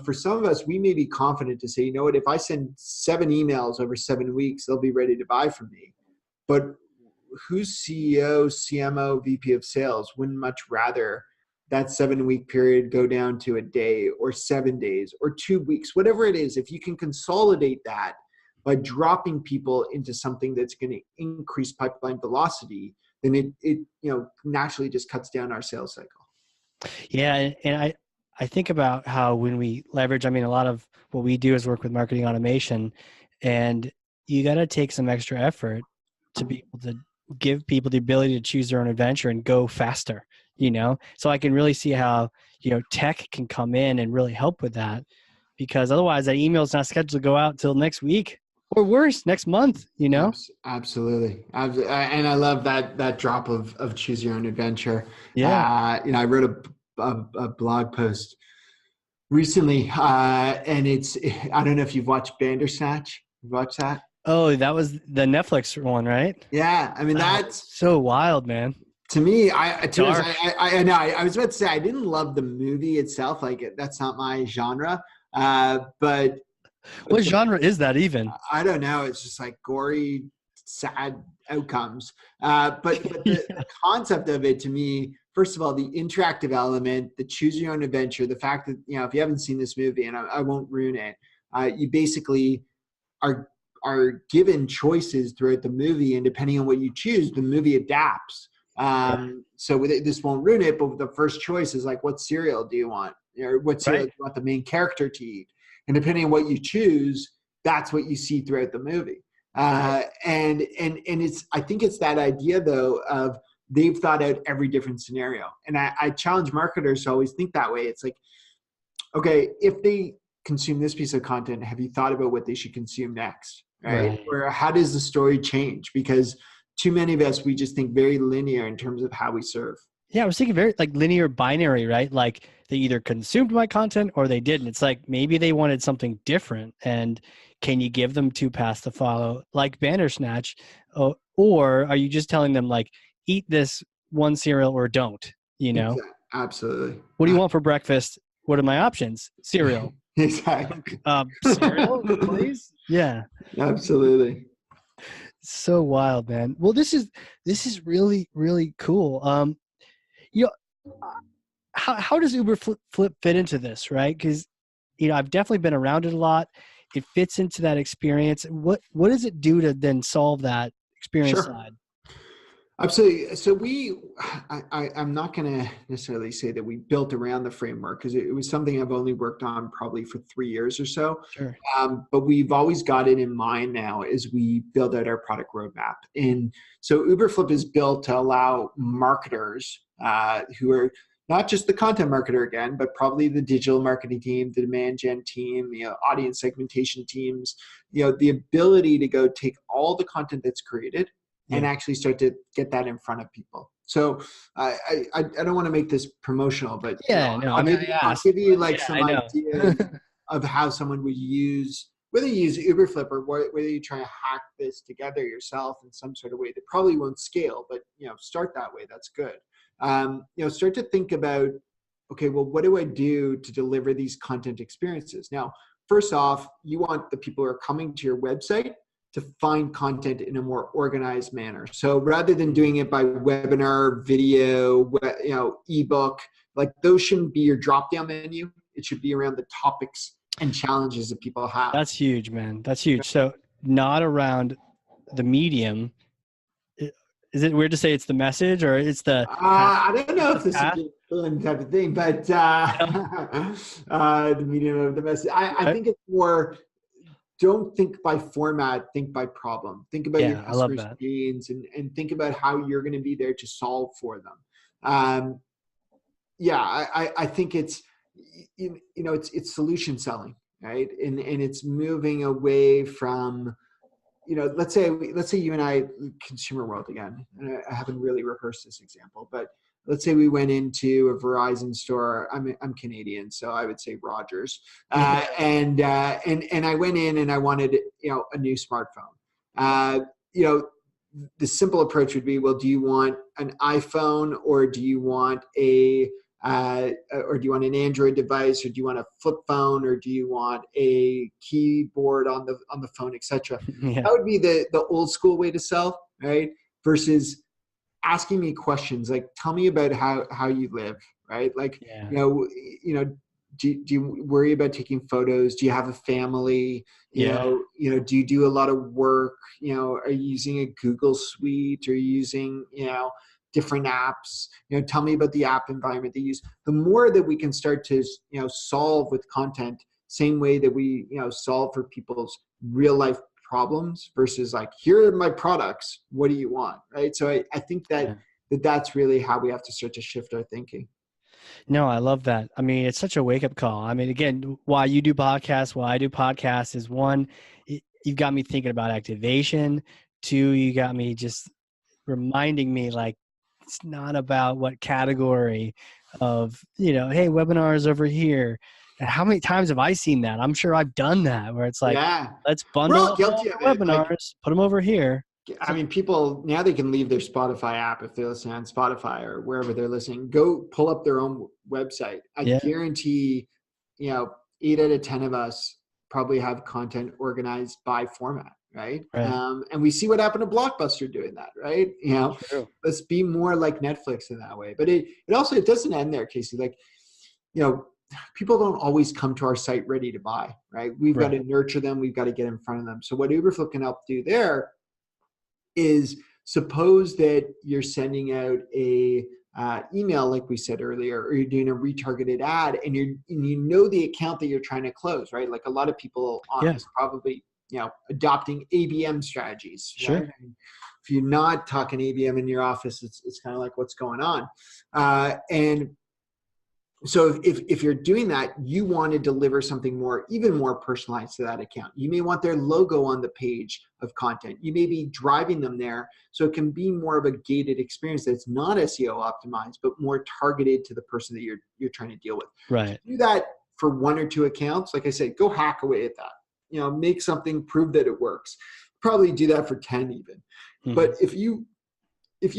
[SPEAKER 2] For some of us, we may be confident to say, you know what, if I send 7 emails over 7 weeks, they'll be ready to buy from me. But whose CEO, CMO, VP of sales wouldn't much rather that 7-week period go down to a day or 7 days or 2 weeks, whatever it is? If you can consolidate that by dropping people into something that's going to increase pipeline velocity, then it naturally just cuts down our sales cycle.
[SPEAKER 1] Yeah. And I think about how when we leverage, a lot of what we do is work with marketing automation, and you got to take some extra effort to be able to give people the ability to choose their own adventure and go faster, So I can really see how, tech can come in and really help with that, because otherwise that email is not scheduled to go out till next week or worse, next month,
[SPEAKER 2] Absolutely. And I love that drop of choose your own adventure.
[SPEAKER 1] Yeah.
[SPEAKER 2] I wrote a blog post recently, and I don't know if you've watched Bandersnatch. You've watched that?
[SPEAKER 1] Oh, that was the Netflix one, right?
[SPEAKER 2] Yeah. I mean, that's
[SPEAKER 1] so wild, man.
[SPEAKER 2] To me, I know. I was about to say I didn't love the movie itself. Like, that's not my genre. But
[SPEAKER 1] what genre is that even?
[SPEAKER 2] I don't know. It's just like gory, sad outcomes. But the concept of it, to me, first of all, the interactive element, the choose your own adventure, the fact that, if you haven't seen this movie, and I won't ruin it, you basically are given choices throughout the movie, and depending on what you choose, the movie adapts. So this won't ruin it, but the first choice is like, what cereal do you want? Or what cereal do you want the main character to eat? And depending on what you choose, that's what you see throughout the movie. And I think it's that idea though of they've thought out every different scenario. And I challenge marketers to always think that way. It's like, okay, if they consume this piece of content, have you thought about what they should consume next? Right? Or how does the story change? Because too many of us, we just think very linear in terms of how we serve.
[SPEAKER 1] Yeah, I was thinking very like linear binary, right? Like they either consumed my content or they didn't. It's like maybe they wanted something different, and can you give them 2 paths to follow, like Bandersnatch, or are you just telling them like eat this one cereal or don't?
[SPEAKER 2] Absolutely.
[SPEAKER 1] What do you want for breakfast? What are my options? Cereal.
[SPEAKER 2] Exactly.
[SPEAKER 1] Cereal, please. Yeah.
[SPEAKER 2] Absolutely.
[SPEAKER 1] So wild, man. Well, this is really, really cool. How does Uberflip fit into this, right? Because, I've definitely been around it a lot. It fits into that experience. What does it do to then solve that experience side?
[SPEAKER 2] Absolutely. So I'm not going to necessarily say that we built around the framework, because it was something I've only worked on probably for 3 years or so.
[SPEAKER 1] Sure.
[SPEAKER 2] But we've always got it in mind now as we build out our product roadmap. And so Uberflip is built to allow marketers who are not just the content marketer again, but probably the digital marketing team, the demand gen team, audience segmentation teams, the ability to go take all the content that's created and actually start to get that in front of people. So I don't want to make this promotional, but I'll give you like some idea of how someone would use, whether you use Uberflip or whether you try to hack this together yourself in some sort of way that probably won't scale, but start that way. That's good. Start to think about, okay, well, what do I do to deliver these content experiences? Now, first off, you want the people who are coming to your website to find content in a more organized manner. So rather than doing it by webinar, video, ebook, like those shouldn't be your drop-down menu. It should be around the topics and challenges that people have.
[SPEAKER 1] That's huge, man. That's huge. So not around the medium. Is it weird to say it's the message or it's the
[SPEAKER 2] I don't know if this is a type of thing, but the medium of the message. I think it's more don't think by format, think by problem. Think about your
[SPEAKER 1] Yeah, I love
[SPEAKER 2] customers'
[SPEAKER 1] that.
[SPEAKER 2] pains and think about how you're going to be there to solve for them. I think it's, it's solution selling, right? And it's moving away from, let's say you and I, consumer world again, and I haven't really rehearsed this example, but let's say we went into a Verizon store. I'm Canadian, so I would say Rogers. And I went in and I wanted, a new smartphone. The simple approach would be, well, do you want an iPhone, or do you want an Android device, or do you want a flip phone, or do you want a keyboard on the phone, etc.
[SPEAKER 1] Yeah.
[SPEAKER 2] That would be the old school way to sell, right? Versus asking me questions like, tell me about how you live, right? Like,
[SPEAKER 1] Yeah.
[SPEAKER 2] Do you worry about taking photos? Do you have a family? Do you do a lot of work? Are you using a Google Suite? Are you using, different apps? Tell me about the app environment they use. The more that we can start to, solve with content, same way that we, solve for people's real life problems versus like, here are my products. What do you want? Right. So I think that's really how we have to start to shift our thinking.
[SPEAKER 1] No, I love that. I mean, it's such a wake up call. I mean, again, why you do podcasts, why I do podcasts is one, you've got me thinking about activation. Two, you got me just reminding me like, it's not about what category of, hey, webinars over here. And how many times have I seen that? I'm sure I've done that where it's like, let's
[SPEAKER 2] we're
[SPEAKER 1] bundle
[SPEAKER 2] all
[SPEAKER 1] up all
[SPEAKER 2] guilty of
[SPEAKER 1] the
[SPEAKER 2] it.
[SPEAKER 1] webinars, put them over here.
[SPEAKER 2] I mean, people now, they can leave their Spotify app if they're listening on Spotify or wherever they're listening. Go pull up their own website. I guarantee, 8 out of 10 of us probably have content organized by format, right? And we see what happened to Blockbuster doing that, right?
[SPEAKER 1] True.
[SPEAKER 2] Let's be more like Netflix in that way. But it doesn't end there, Casey. Like, people don't always come to our site ready to buy, right? We've got to nurture them. We've got to get in front of them. So what Uberflip can help do there is, suppose that you're sending out a email, like we said earlier, or you're doing a retargeted ad, and the account that you're trying to close, right? Like a lot of people on this probably, adopting ABM strategies.
[SPEAKER 1] Sure.
[SPEAKER 2] Right? If you're not talking ABM in your office, it's kind of like, what's going on? And so if you're doing that, you want to deliver something even more personalized to that account. You may want their logo on the page of content. You may be driving them there, so it can be more of a gated experience that's not SEO optimized, but more targeted to the person that you're trying to deal with.
[SPEAKER 1] Right.
[SPEAKER 2] Do that for 1 or 2 accounts. Like I said, go hack away at that. Make something, prove that it works. Probably do that for 10 even. Mm-hmm. But if you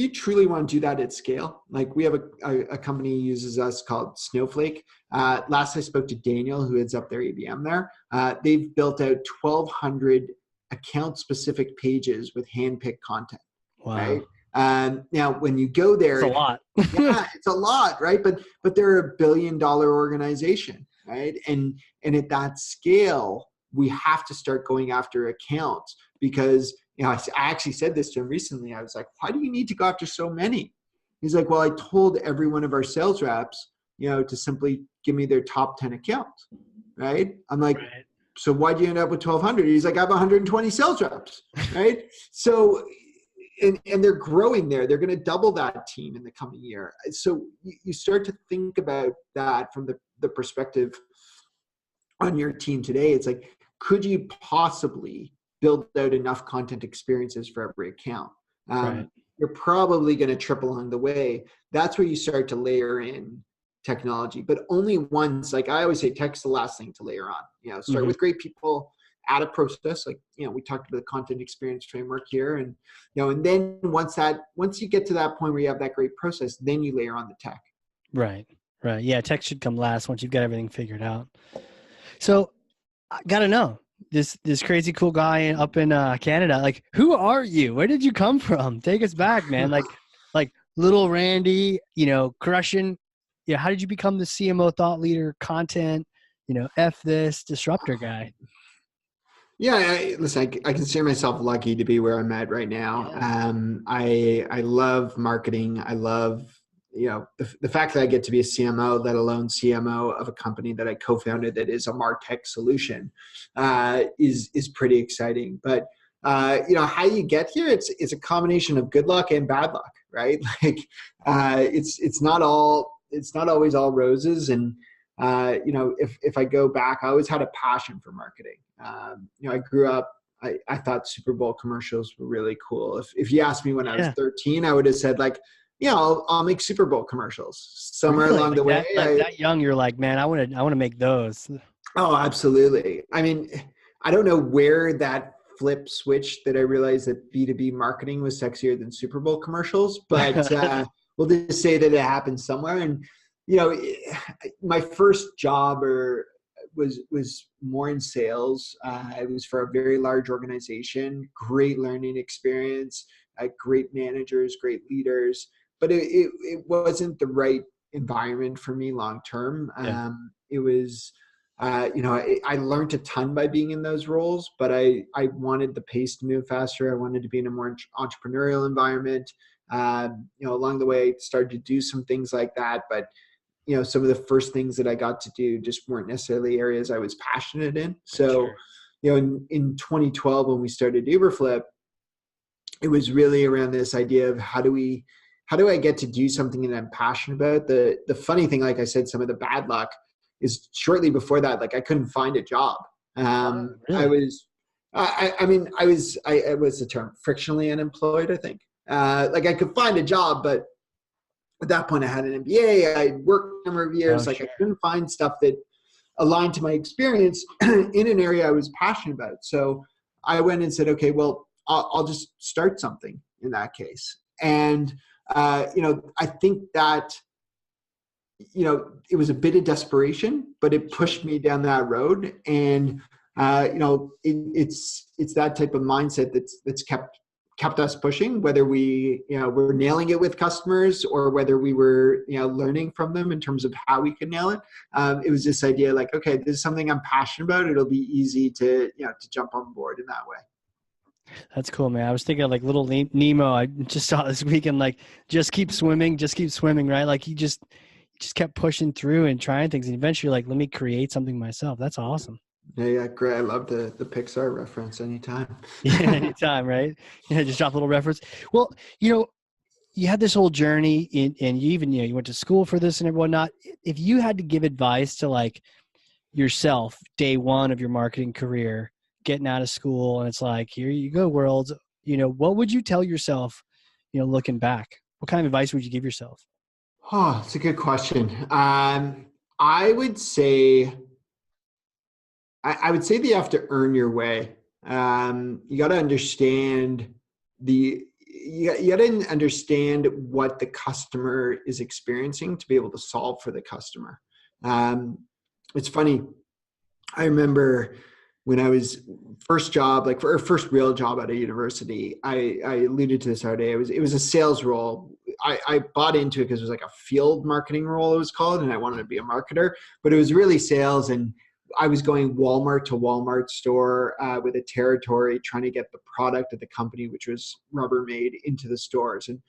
[SPEAKER 2] truly want to do that at scale, like we have a company uses us called Snowflake. Last I spoke to Daniel, who heads up their ABM there, they've built out 1,200 account-specific pages with hand-picked content.
[SPEAKER 1] Wow.
[SPEAKER 2] Right? Now, when you go there,
[SPEAKER 1] it's a lot.
[SPEAKER 2] It's a lot, right? But they're a $1 billion organization, right? And at that scale, we have to start going after accounts because, I actually said this to him recently. I was like, why do you need to go after so many? He's like, well, I told every one of our sales reps, to simply give me their top 10 accounts, right? I'm like, so why'd you end up with 1,200? He's like, I have 120 sales reps, right? So, and they're growing there. They're going to double that team in the coming year. So you start to think about that from the perspective on your team today. It's like, could you possibly build out enough content experiences for every account? You're probably going to trip along the way. That's where you start to layer in technology, but only once. Like I always say, tech's the last thing to layer on. Start with great people, add a process. Like, we talked about the content experience framework here, and and then once you get to that point where you have that great process, then you layer on the tech.
[SPEAKER 1] Right. Yeah, tech should come last once you've got everything figured out. So I gotta know, this crazy cool guy up in Canada, like, who are you? Where did you come from? Take us back, man. like little Randy, crushing. How did you become the CMO thought leader, content, F this disruptor guy?
[SPEAKER 2] Yeah, listen, I consider myself lucky to be where I'm at right now. I love marketing. I love the fact that I get to be a CMO, let alone CMO of a company that I co-founded that is a MarTech solution, is pretty exciting. But how you get here, it's a combination of good luck and bad luck, right? Like it's not always all roses. And if I go back, I always had a passion for marketing. I grew up. I thought Super Bowl commercials were really cool. If you asked me when I was 13, I would have said like, I'll make Super Bowl commercials somewhere
[SPEAKER 1] Really?
[SPEAKER 2] along the way.
[SPEAKER 1] That young, you're like, man, I want to make those.
[SPEAKER 2] Oh, absolutely. I mean, I don't know where that flip switch that I realized that B2B marketing was sexier than Super Bowl commercials, but we'll just say that it happened somewhere. And, my first job was more in sales. It was for a very large organization, great learning experience, great managers, great leaders, but it wasn't the right environment for me long term.
[SPEAKER 1] Yeah.
[SPEAKER 2] It was, I learned a ton by being in those roles, but I wanted the pace to move faster. I wanted to be in a more entrepreneurial environment. Along the way, I started to do some things like that, but some of the first things that I got to do just weren't necessarily areas I was passionate in. So,
[SPEAKER 1] Sure.
[SPEAKER 2] in 2012, when we started Uberflip, it was really around this idea of how do I get to do something that I'm passionate about? The funny thing, like I said, some of the bad luck is shortly before that, like I couldn't find a job.
[SPEAKER 1] Really?
[SPEAKER 2] I was the term frictionally unemployed, I think. Like I could find a job, but at that point I had an MBA, I worked a number of years, I couldn't find stuff that aligned to my experience in an area I was passionate about. So I went and said, okay, well, I'll just start something in that case. And, I think that, it was a bit of desperation, but it pushed me down that road. And, it's that type of mindset that's kept us pushing, whether we're nailing it with customers or whether we were, learning from them in terms of how we could nail it. It was this idea like, okay, this is something I'm passionate about. It'll be easy to jump on board in that way.
[SPEAKER 1] That's cool, man. I was thinking of like little Nemo. I just saw this weekend, like just keep swimming, right? Like he just kept pushing through and trying things. And eventually like, let me create something myself. That's awesome.
[SPEAKER 2] Yeah, great. I love the Pixar reference anytime.
[SPEAKER 1] Yeah, anytime, right? Yeah, just drop a little reference. Well, you had this whole journey and you even, you went to school for this and whatnot. If you had to give advice to like yourself, day one of your marketing career, getting out of school, and it's like, here you go, world, what would you tell yourself, looking back? What kind of advice would you give yourself?
[SPEAKER 2] Oh, it's a good question. I would say that you have to earn your way. You got to understand you got to understand what the customer is experiencing to be able to solve for the customer. It's funny. I remember when I was first real job out of university, I alluded to this already. It was a sales role. I bought into it because it was like a field marketing role, it was called, and I wanted to be a marketer, but it was really sales. And I was going Walmart to Walmart store with a territory trying to get the product of the company, which was Rubbermaid, into the stores. And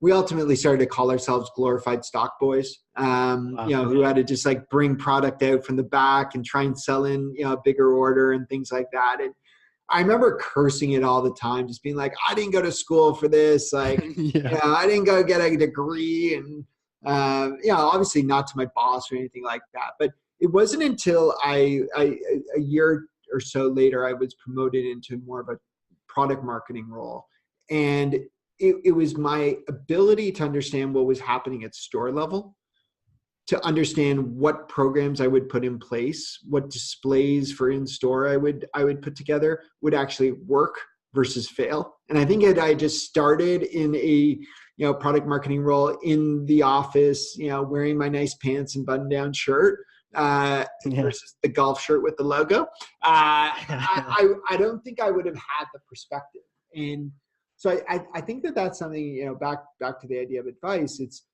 [SPEAKER 2] we ultimately started to call ourselves glorified stock boys,
[SPEAKER 1] Wow.
[SPEAKER 2] who had to just like bring product out from the back and try and sell in, a bigger order and things like that. And I remember cursing it all the time, just being like, I didn't go to school for this. Like,
[SPEAKER 1] Yeah.
[SPEAKER 2] I didn't go get a degree. And, obviously not to my boss or anything like that. But it wasn't until a year or so later, I was promoted into more of a product marketing role. And it was my ability to understand what was happening at store level, to understand what programs I would put in place, what displays for in-store I would put together would actually work versus fail. And I think I just started in a product marketing role in the office, wearing my nice pants and button-down shirt versus the golf shirt with the logo. I don't think I would have had the perspective. And so I think that's something, back to the idea of advice. It's,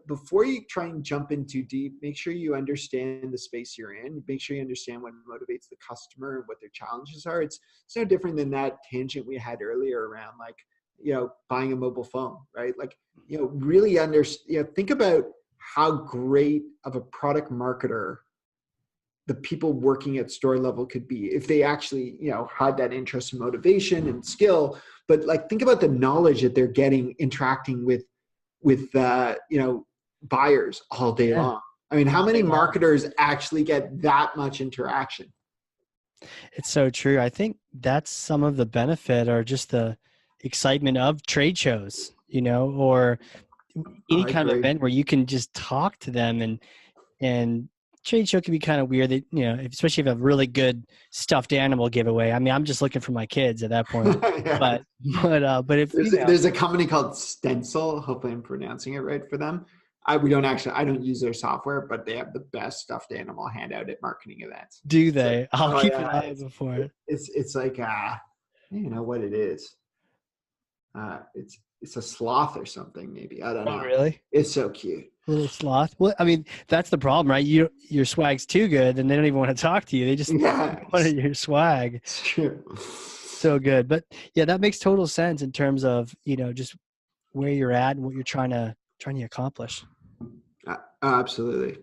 [SPEAKER 2] before you try and jump in too deep, make sure you understand the space you're in. Make sure you understand what motivates the customer and what their challenges are. It's no different than that tangent we had earlier around like, buying a mobile phone, right? Like, really think about how great of a product marketer the people working at store level could be if they actually, had that interest and motivation and skill. But like, think about the knowledge that they're getting interacting with buyers all day long. I mean, how many marketers actually get that much interaction?
[SPEAKER 1] It's so true. I think that's some of the benefit, or just the excitement of trade shows, or any kind of event where you can just talk to them. And trade show can be kind of weird, that, especially if you have a really good stuffed animal giveaway. I mean, I'm just looking for my kids at that point. Yeah. But if
[SPEAKER 2] there's a company called Stencil, hopefully I'm pronouncing it right for them. I don't use their software, but they have the best stuffed animal handout at marketing events.
[SPEAKER 1] Do they? I'll keep an eye out for it.
[SPEAKER 2] It's like, you know what it is. It's a sloth or something, maybe. I don't know.
[SPEAKER 1] Oh, really?
[SPEAKER 2] It's so cute.
[SPEAKER 1] Little sloth. Well, I mean, that's the problem, right? Your swag's too good, and they don't even want to talk to you. They just want your swag.
[SPEAKER 2] It's true.
[SPEAKER 1] So good. But yeah, that makes total sense in terms of, just where you're at and what you're trying to accomplish.
[SPEAKER 2] Absolutely.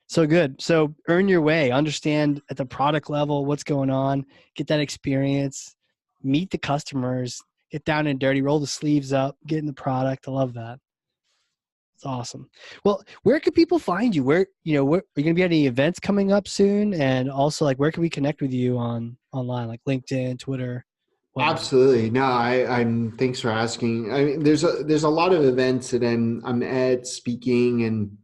[SPEAKER 1] So good. So earn your way, understand at the product level what's going on, get that experience, meet the customers, get down and dirty, roll the sleeves up, get in the product. I love that. It's awesome. Well, where can people find you? Where, are you going to be at any events coming up soon? And also, like, where can we connect with you online, like LinkedIn, Twitter?
[SPEAKER 2] Absolutely. No, I'm thanks for asking. I mean, there's a lot of events that I'm at, speaking, and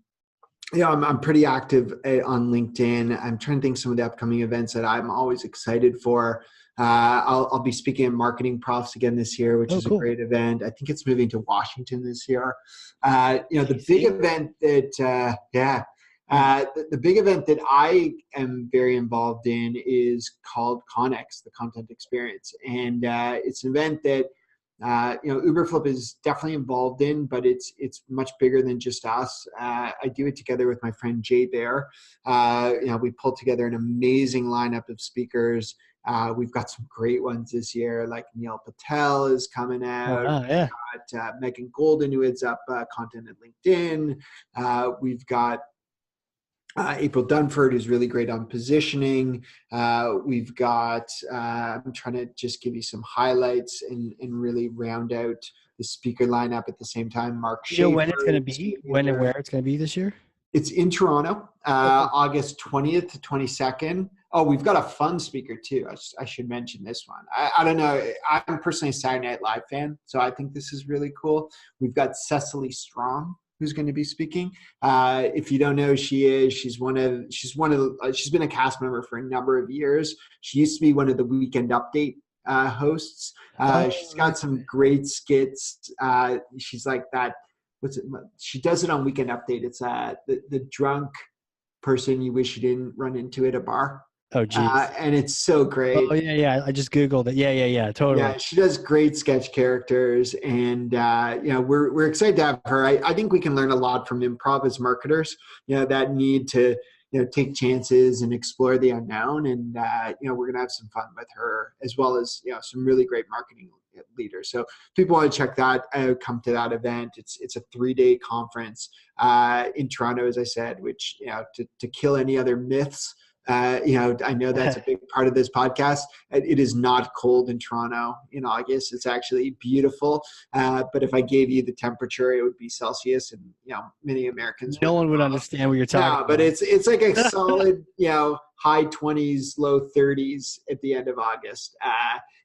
[SPEAKER 2] I'm pretty active on LinkedIn. I'm trying to think some of the upcoming events that I'm always excited for. I'll be speaking at Marketing Profs again this year, which is cool. A great event. I think it's moving to Washington this year. The big event that the big event that I am very involved in is called Connex, the Content Experience, and it's an event that Uberflip is definitely involved in, but it's much bigger than just us. I do it together with my friend Jay Bear. We pulled together an amazing lineup of speakers. We've got some great ones this year, like Neil Patel is coming out. We've got Megan Golden, who heads up content at LinkedIn. We've got April Dunford, who's really great on positioning. We've got, I'm trying to just give you some highlights and really round out the speaker lineup at the same time. Mark Schaefer.
[SPEAKER 1] When it's going to be? When and where it's going to be this year?
[SPEAKER 2] It's in Toronto, August 20th to 22nd. Oh, we've got a fun speaker too. I should mention this one. I don't know. I'm personally a Saturday Night Live fan, so I think this is really cool. We've got Cecily Strong, who's going to be speaking. If you don't know who she is, she's been a cast member for a number of years. She used to be one of the Weekend Update hosts. She's got some great skits. She's like that. She does it on Weekend Update. It's the drunk person you wish you didn't run into at a bar.
[SPEAKER 1] Oh, geez.
[SPEAKER 2] And it's so great.
[SPEAKER 1] Oh, yeah. I just Googled it. Yeah, totally.
[SPEAKER 2] Yeah, she does great sketch characters. And, we're excited to have her. I think we can learn a lot from improv as marketers, that need to, take chances and explore the unknown. And, we're going to have some fun with her, as well as, some really great marketing leaders. So people want to check that out, come to that event. It's a 3-day conference in Toronto, as I said, which, to kill any other myths, I know that's a big part of this podcast. It is not cold in Toronto in August. It's actually beautiful. But if I gave you the temperature, it would be Celsius, and many Americans.
[SPEAKER 1] No one would understand what you're talking about.
[SPEAKER 2] But it's like a solid, high 20s, low 30s at the end of August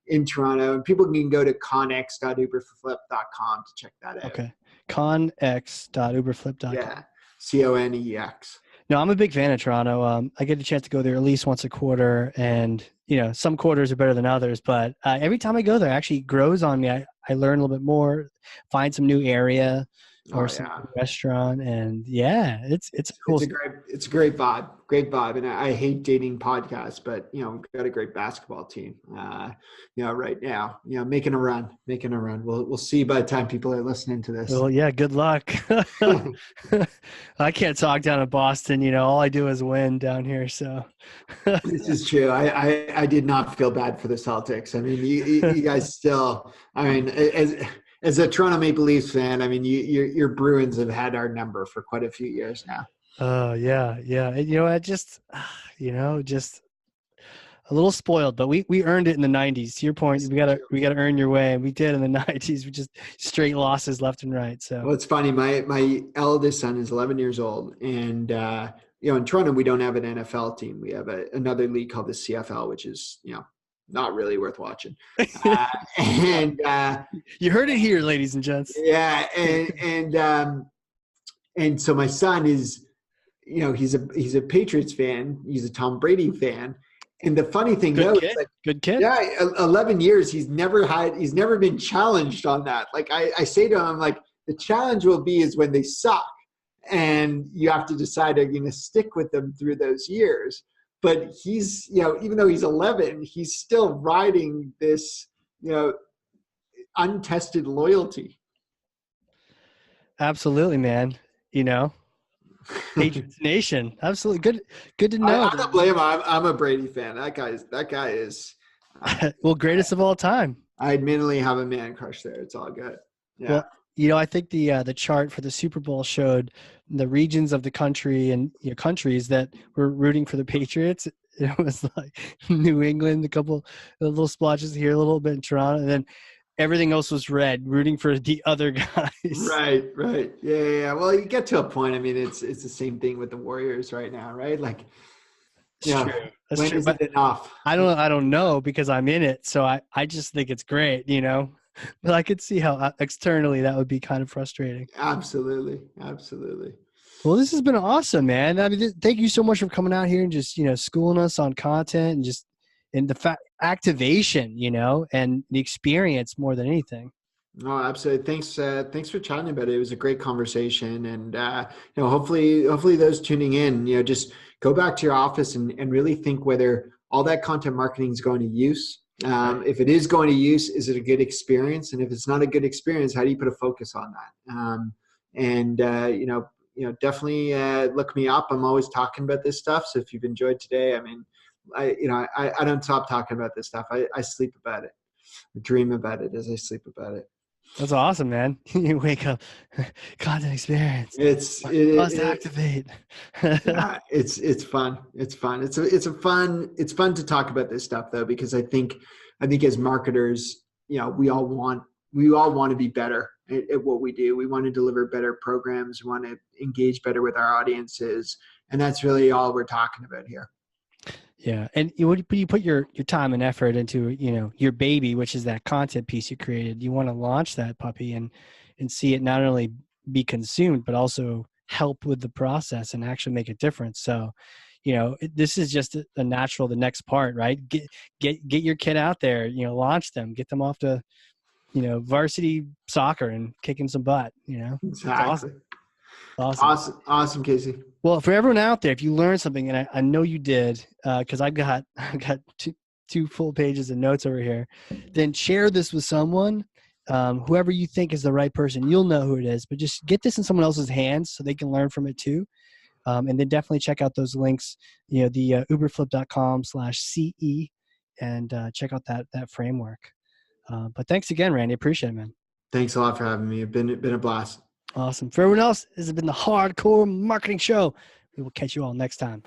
[SPEAKER 2] in Toronto. And people can go to connex.uberflip.com to check that out.
[SPEAKER 1] Okay, connex.uberflip.com.
[SPEAKER 2] Yeah, CONEX.
[SPEAKER 1] No, I'm a big fan of Toronto. I get a chance to go there at least once a quarter, and some quarters are better than others. But every time I go there, it actually grows on me. I learn a little bit more, find some new area or some new restaurant, and it's cool.
[SPEAKER 2] It's a great vibe, and I hate dating podcasts, but we've got a great basketball team. Right now, making a run. We'll see by the time people are listening to this.
[SPEAKER 1] Well, yeah, good luck. I can't talk down in Boston. All I do is win down here. So
[SPEAKER 2] this is true. I did not feel bad for the Celtics. I mean, you guys still. I mean, As a Toronto Maple Leafs fan, I mean, your Bruins have had our number for quite a few years now.
[SPEAKER 1] Oh yeah, yeah. And, I just, just a little spoiled, but we earned it in the '90s. To your point, we gotta earn your way, and we did in the '90s. We just straight losses left and right. So
[SPEAKER 2] Well, it's funny. My eldest son is 11 years old, and in Toronto we don't have an NFL team. We have another league called the CFL, which is not really worth watching. Uh, and
[SPEAKER 1] you heard it here, ladies and gents.
[SPEAKER 2] yeah, and so my son is, he's a Patriots fan. He's a Tom Brady fan. And the funny thing
[SPEAKER 1] Good
[SPEAKER 2] though,
[SPEAKER 1] kid.
[SPEAKER 2] is like,
[SPEAKER 1] Good kid.
[SPEAKER 2] yeah, 11 years, he's never been challenged on that. Like I say to him, like, the challenge will be is when they suck and you have to decide, are you going to stick with them through those years? But he's, even though he's 11, he's still riding this, untested loyalty.
[SPEAKER 1] Absolutely, man. Patriots Nation. Absolutely. Good to know.
[SPEAKER 2] I don't blame him. I'm a Brady fan. That guy is
[SPEAKER 1] well, greatest of all time.
[SPEAKER 2] I admittedly have a man crush there. It's all good. Yeah.
[SPEAKER 1] Well, I think the chart for the Super Bowl showed the regions of the country and countries that were rooting for the Patriots. It was like New England, a little splotches here, a little bit in Toronto, and then everything else was red, rooting for the other guys.
[SPEAKER 2] Right. Yeah. Well, you get to a point. I mean, it's the same thing with the Warriors right now, right? Like,
[SPEAKER 1] True. That's
[SPEAKER 2] when
[SPEAKER 1] true.
[SPEAKER 2] is it enough?
[SPEAKER 1] I don't know because I'm in it, so I just think it's great, But I could see how externally that would be kind of frustrating.
[SPEAKER 2] Absolutely.
[SPEAKER 1] Well, this has been awesome, man. I mean, thank you so much for coming out here and just schooling us on content and just in the activation, and the experience more than anything.
[SPEAKER 2] No, absolutely. Thanks for chatting about it. It was a great conversation, and hopefully those tuning in, just go back to your office and really think whether all that content marketing is going to use. If it is going to use, is it a good experience? And if it's not a good experience, how do you put a focus on that? Definitely look me up. I'm always talking about this stuff. So if you've enjoyed today, I mean, I don't stop talking about this stuff. I sleep about it. I dream about it as I sleep about it.
[SPEAKER 1] That's awesome, man. You wake up, content experience. Must activate.
[SPEAKER 2] Yeah, it's fun. It's fun. It's fun to talk about this stuff though, because I think as marketers, we all want to be better at what we do. We want to deliver better programs. We want to engage better with our audiences, and that's really all we're talking about here.
[SPEAKER 1] Yeah. And you put your time and effort into, your baby, which is that content piece you created. You want to launch that puppy and see it not only be consumed, but also help with the process and actually make a difference. So, this is just the next part, right? Get your kid out there, launch them, get them off to, varsity soccer and kicking some butt,
[SPEAKER 2] Exactly. Awesome, Casey.
[SPEAKER 1] Well, for everyone out there, if you learned something, and I know you did, because I've got two full pages of notes over here, then share this with someone, whoever you think is the right person. You'll know who it is, but just get this in someone else's hands so they can learn from it too. And then definitely check out those links, the uberflip.com/CE, and check out that framework. But thanks again, Randy. Appreciate it, man.
[SPEAKER 2] Thanks a lot for having me. It's been a blast.
[SPEAKER 1] Awesome. For everyone else, this has been the Hardcore Marketing Show. We will catch you all next time.